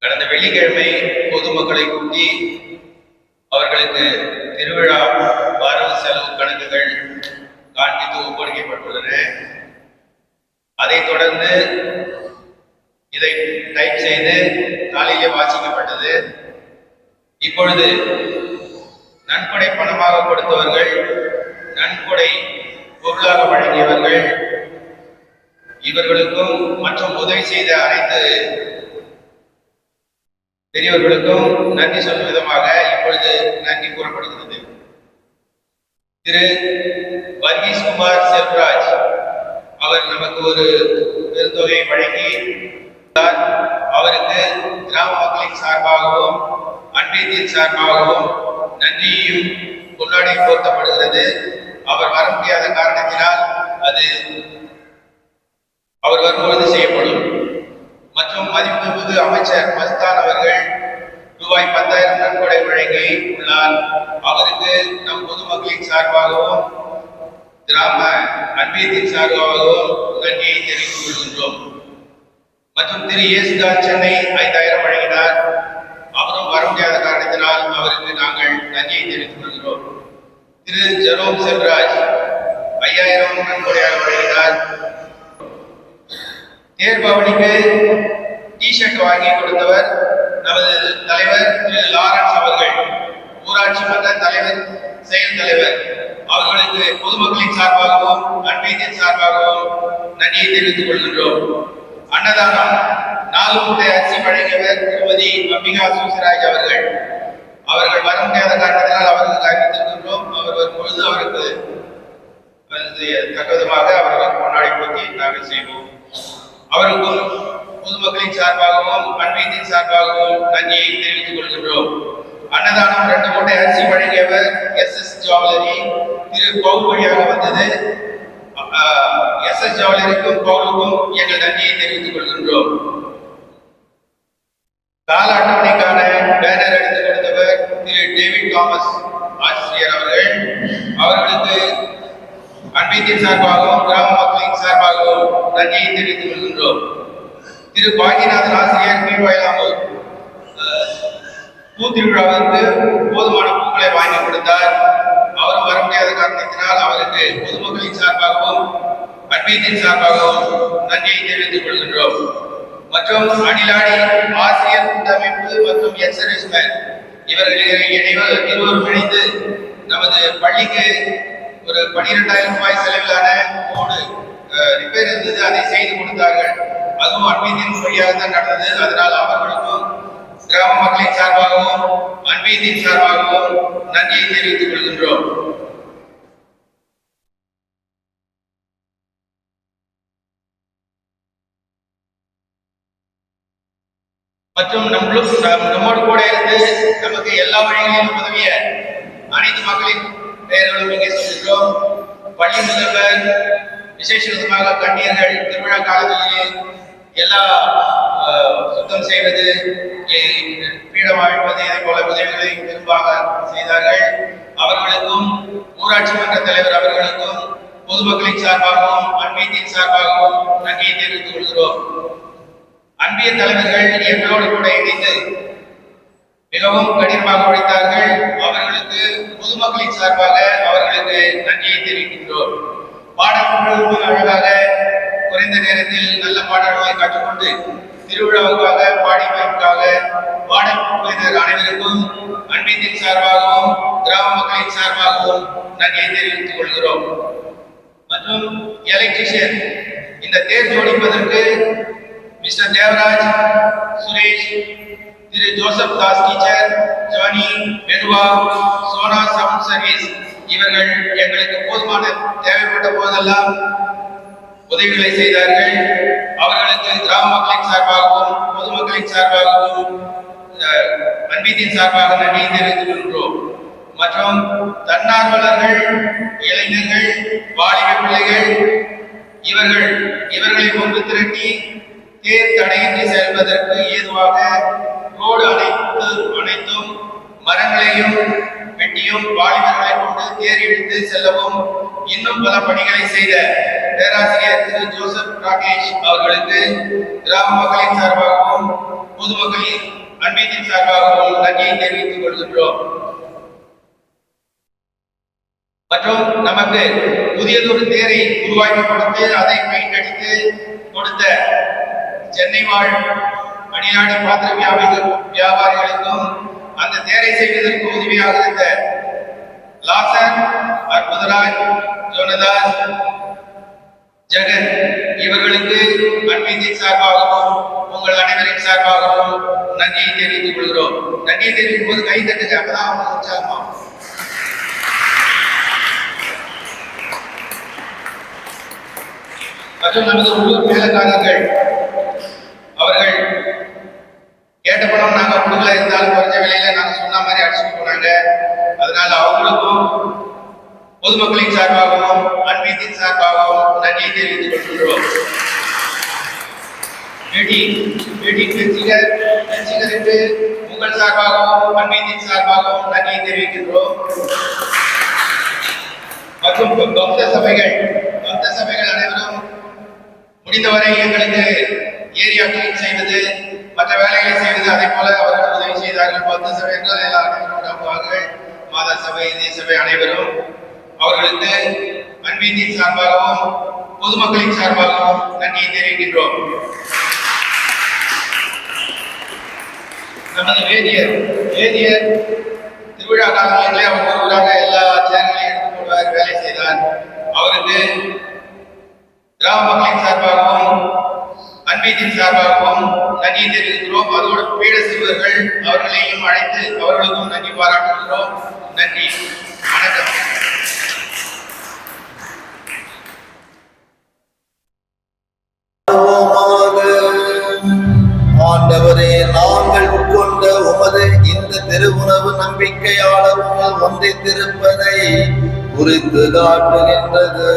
கடந்த வெள்ளிக்கிழமை பொதுமக்களை கூட்டி அவர்களுக்கு திருவிழா வரவு செலவு கணக்குகள் காண்பித்து ஒப்படைக்கப்பட்டுள்ளன. அதைத் தொடர்ந்து இதை டைப் செய்து காலையிலே வாசிக்கப்பட்டது. இப்பொழுது நன்கொடை பணமாக கொடுத்தவர்கள், நன்கொடை பொருளாக வழங்கியவர்கள் இவர்களுக்கும் மற்றும் உதவி செய்த அனைத்து பெரியவர்களுக்கும் நன்றி சொல்லும் விதமாக இப்பொழுது நன்றி கூறப்படுகிறது. திரு வர்கீஸ் குமார் செல்வராஜ் அவர் நமக்கு ஒரு பெருந்தொகையை வழங்கி அவருக்கு கிராம மக்களின் சார்பாகவும் அன்பியத்தின் சார்பாகவும் நன்றியையும் கொண்டாடி போர்த்தப்படுகிறது. அவர் வர முடியாத காரணத்தினால் அது அவர் வரும்பொழுது செய்யப்படும். மற்றும் மதிப்புமிகு அமைச்சர் மஸ்தான் அவர்கள் ரூபாய் 10,000 நன்கொடை வழங்கி உள்ளார். அவருக்கு நம் பொதுமக்களின் சார்பாகவும் கிராம அன்பியத்தின் சார்பாகவும் நன்றியை தெரிவித்துக் கொள்கின்றோம். மற்றும் திரு இயேசுதாஸ் சென்னை 5,000 வழங்கினார். அவரும் வர முடியாத காரணத்தினால் அவருக்கு நாங்கள் நன்றியை தெரிவித்துக் கொள்கிறோம். திரு ஜெரோம் செல்வராஜ் 5,000 நன்கொடையாக வழங்கினார். தேர்பவனிக்கு டிஷர்ட் வாங்கி கொடுத்தவர் நமது தலைவர் திரு லாரன்ஸ் அவர்கள், ஊராட்சி மன்ற தலைவர், செயல் தலைவர், அவர்களுக்கு பொதுமக்களின் சார்பாகவும் அன்பியத்தின் சார்பாகவும் நன்றியை தெரிவித்துக் கொள்கின்றோம். அன்னதானம் 4 மூட்டை அரிசி வழங்கியவர் திருமதி அம்பிகா சூசராஜ் அவர்கள் வர முடியாத காரணத்தினால் அவர்களுக்கு அறிவித்திருக்கின்றோம். அவர் வரும்பொழுது அவருக்கு தக்கவிதமாக அவர்கள் கொண்டாடி போட்டி நாங்கள் செய்வோம். அவருக்கும் பொதுமக்களின் சார்பாகவும் அன்பியத்தின் சார்பாகவும் நன்றியை தெரிவித்துக் கொள்கின்றோம். அன்னதானம் 2 மூட்டை அரிசி வழங்கியவர் SS ஜுவல்லரி திரு பவுல் வழியாக வந்தது. SS ஜுவல்லரிக்கும் பவுலுக்கும் எங்கள் நன்றியை தெரிவித்துக் கொள்கின்றோம். கால அட்டவணைக்கான பேனர் எடுத்துக் கொடுத்தவர் திரு டேவிட் தாமஸ் ஆசிரியர் அவர்களுக்கு அன்பியத்தின் சார்பாகவும் கிராம மக்களின் சார்பாகவும் நன்றியை தெரிவித்துக் கொள்கின்றோம். திரு பாக்கியநாதன் ஆசிரியர் கீழ்வயலாம்பூர் பூத்திருவிழாவிற்கு போதுமான பூக்களை வாங்கி கொடுத்தார். அவரும் வர முடியாத காரணத்தினால் அவருக்கு பொதுமக்களின் சார்பாகவும் அன்பியத்தின் சார்பாகவும் நன்றியை தெரிவித்துக் கொள்கின்றோம். மற்றும் அணிலாடி ஆசிரியர் கூட்டமைப்பு மற்றும் எக்ஸர்விஸ்மேன் இருவரும் இணைந்து நமது பள்ளிக்கு ஒரு 12,000 ரூபாய் செலவிலான போர்டு ரிப்பேர் இருந்தது, அதை செய்து கொடுத்தார்கள். அதுவும் அன்பியத்தின் வழியாக தான் நடந்தது. அதனால் அவர்களுக்கும் கிராம மக்களின் சார்பாகவும் அன்பியத்தின் சார்பாகவும் நன்றியை தெரிவித்துக் கொள்கின்றோம். மற்றும் நம்மோடு கூட இருந்து நமக்கு எல்லா வழிகளிலும் உதவிய அனைத்து மக்களின் பெயர்களும் இங்கே சொல்கின்றோம். பள்ளி முதல்வர், விசேஷ விதமாக கண்ணியர்கள் திருவிழா காலங்களிலே எல்லா சுத்தம் செய்வது, பீடம் அழைப்பது, இதே போல உதவிகளை பெரும்பாக செய்தார்கள். அவர்களுக்கும் ஊராட்சி மன்ற தலைவர் அவர்களுக்கும் பொதுமக்களின் சார்பாகவும் அன்பியத்தின் சார்பாகவும் நன்றியை தெரிவித்துக் கொள்கிறோம். அன்பிய தலைவர்கள் எங்களோடு கூட இணைந்து மிகவும் கடினமாக உழைத்தார்கள். அவர்களுக்கு பொதுமக்களின் சார்பாக அவர்களுக்கு நன்றியை தெரிவிக்கின்றோம். பாடல்கள் அழகாக குறைந்த நேரத்தில் நல்ல பாடல்களை கற்றுக்கொண்டு திருவிழாவுக்காக பாடிப்பதற்காக பாடல் அனைவருக்கும் அன்பியத்தின் சார்பாகவும் கிராம மக்களின் சார்பாகவும் நன்றியை தெரிவித்துக் கொள்கிறோம். மற்றும் எலக்ட்ரிஷியன் இந்த தேர் ஜோடிப்பதற்கு mister Devaraj, Suresh, Thiru Joseph Das teacher, Johnny, மெனுவா, சோனா சவுண்ட் சர்வீஸ் இவர்கள் எங்களுக்கு போதுமான தேவைப்பட்ட போதெல்லாம் உதவிகளை செய்தார்கள். அவர்களுக்கு கிராம மக்களின் சார்பாகவும் பொதுமக்களின் சார்பாகவும் அன்பியத்தின் சார்பாக நன்றி தெரிவித்துக் கொள்கிறோம். மற்றும் தன்னார்வலர்கள், இளைஞர்கள், வாலிப பிள்ளைகள் இவர்களை ஒன்று திரட்டி தேர் தடையின்றி செல்வதற்கு ஏதுவாக ரோடு அனைத்தும் மரங்களையும் வெட்டியும் வாலிபர்களை கொண்டு தேர் இழுத்து செல்லவும் இன்னும் பல பணிகளை செய்த பேராசிரியர் திரு ஜோசப் ராகேஷ் அவர்களுக்கு கிராம மக்களின் சார்பாகவும் பொதுமக்களின் அன்பியத்தின் சார்பாகவும் நன்றியை தெரிவித்துக் கொள்கின்றோம். மற்றும் நமக்கு புதியதொரு தேரை உருவாக்கி கொடுத்து அதை பெயிண்ட் அடித்து கொடுத்த சென்னை வாழ் அணிலாடி பாத்திர வியாபாரிகளுக்கும் அந்த தேரை செய்வதற்கு உதவியாக இருந்த லாசன், அற்புதராஜ், ஜோனதாஸ், ஜெகன் இவர்களுக்கு அன்பியத்தின் சார்பாகவும் உங்கள் அனைவரின் சார்பாகவும் நன்றியை தெரிவித்துக் கொள்கிறோம். நன்றியை தெரிவிக்கும் போது கை தட்டுங்க, அப்பதான் அவங்க உற்சாகமாகும். மற்றும் நமது உள்ளூர் வேலைக்காரர்கள் அவர்கள் கேட்ட பணம் நாங்க கொடுக்கல, இருந்தாலும் குறைஞ்ச விலையில நாங்க சொன்ன மாதிரி அடிச்சுட்டு போனாங்க. அதனால அவங்களுக்கும் பொதுமக்களின் சார்பாகவும் அன்பியத்தின் சார்பாகவும் நன்றியை தெரிவித்துக் கொள்கின்றோம். பென்சிகருக்கு உங்கள் சார்பாகவும் அன்பியத்தின் சார்பாகவும் நன்றியை தெரிவிக்கின்றோம். மற்றும் பக்த சபைகள் அனைவரும் முடிந்தவரை எங்களுக்கு ஏரியா கிளீன் செய்வது, மற்ற வேலைகளை செய்வது, அதே போல அவர்கள் உதவி செய்தார்கள். பக்த சபைகள் எல்லாரும், மாதா சபை, இதய சபை அனைவரும் அவர்களுக்கு அன்பியத்தின் சார்பாகவும் பொதுமக்களின் சார்பாகவும் நன்றியை தெரிவிக்கின்றோம். நமது வேதியர் திருவிழா காலங்களிலே அவர் ஒருவராக எல்லா சேர்களையும் எடுத்துக் கொள்வார், வேலை செய்தார். அவருக்கு கிராம மக்களின் சார்பாகவும் அன்பியத்தின் சார்பாகவும் நன்றி தெரிவிக்கிறோம். அதோடு பீட சிறுவர்கள் அவர்களையும் அழைத்து அவர்களுக்கும் நன்றி பாராட்டுகிறோம். நன்றி, வணக்கம். ஆண்டவரே, நாங்கள் உட்கொண்ட உமது இந்த திருவுணவு நம்பிக்கையாளர்கள் ஒன்றித்திருப்பதை குறித்து காட்டுகின்றது.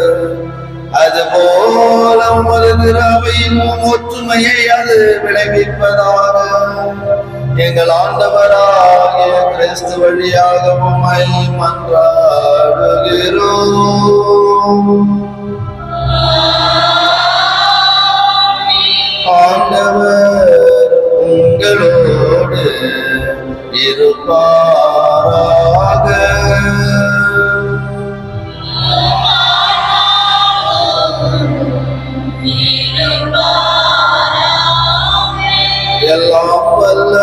அதுபோல உமது திராவையின் ஒற்றுமையை அது விளைவிப்பதாக எங்கள் ஆண்டவராகிய கிறிஸ்து வழியாக உம்மை மன்றாடுகிறோம். ஆண்டவர் உங்களோடு இருப்பாராக. எல்லாம் வல்ல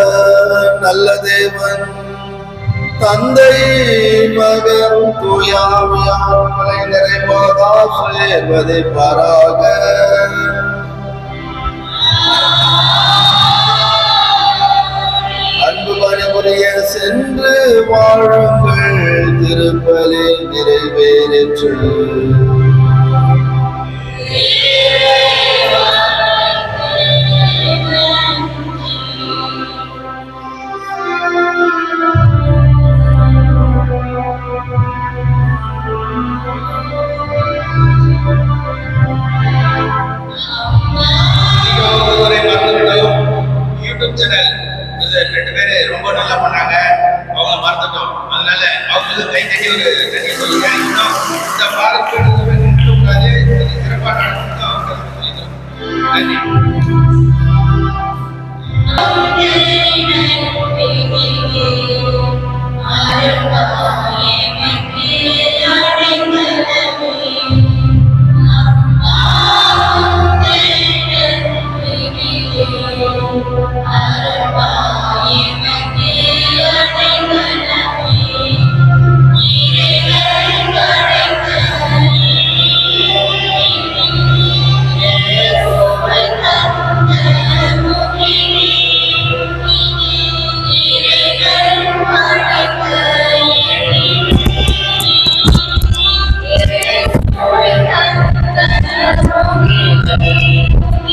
நல்ல தேவன் தந்தை மகன் தூயாவியார்களை நிறைவாக ஆசீர்வதிப்பாராக. அன்பு பணிபுரிய சென்று வாழுங்கள், திருப்பலி நிறைவேறிற்று. ஒருவரை மறந்துவிட்டோம். யூடியூப் சேனல் ரெண்டு பேரு ரொம்ப நல்லா பண்ணாங்க, அவங்கள மறந்துட்டோம். அதனால அவங்களுக்கு கை தட்டி ஒரு நன்றி சொல்லுங்க. இன்னும் இந்த பாரம்பரிய கூடாது, சிறப்பாக நடத்தணும் அவங்களுக்கு சொல்லிக்கிறோம். நன்றி.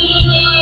Thank you.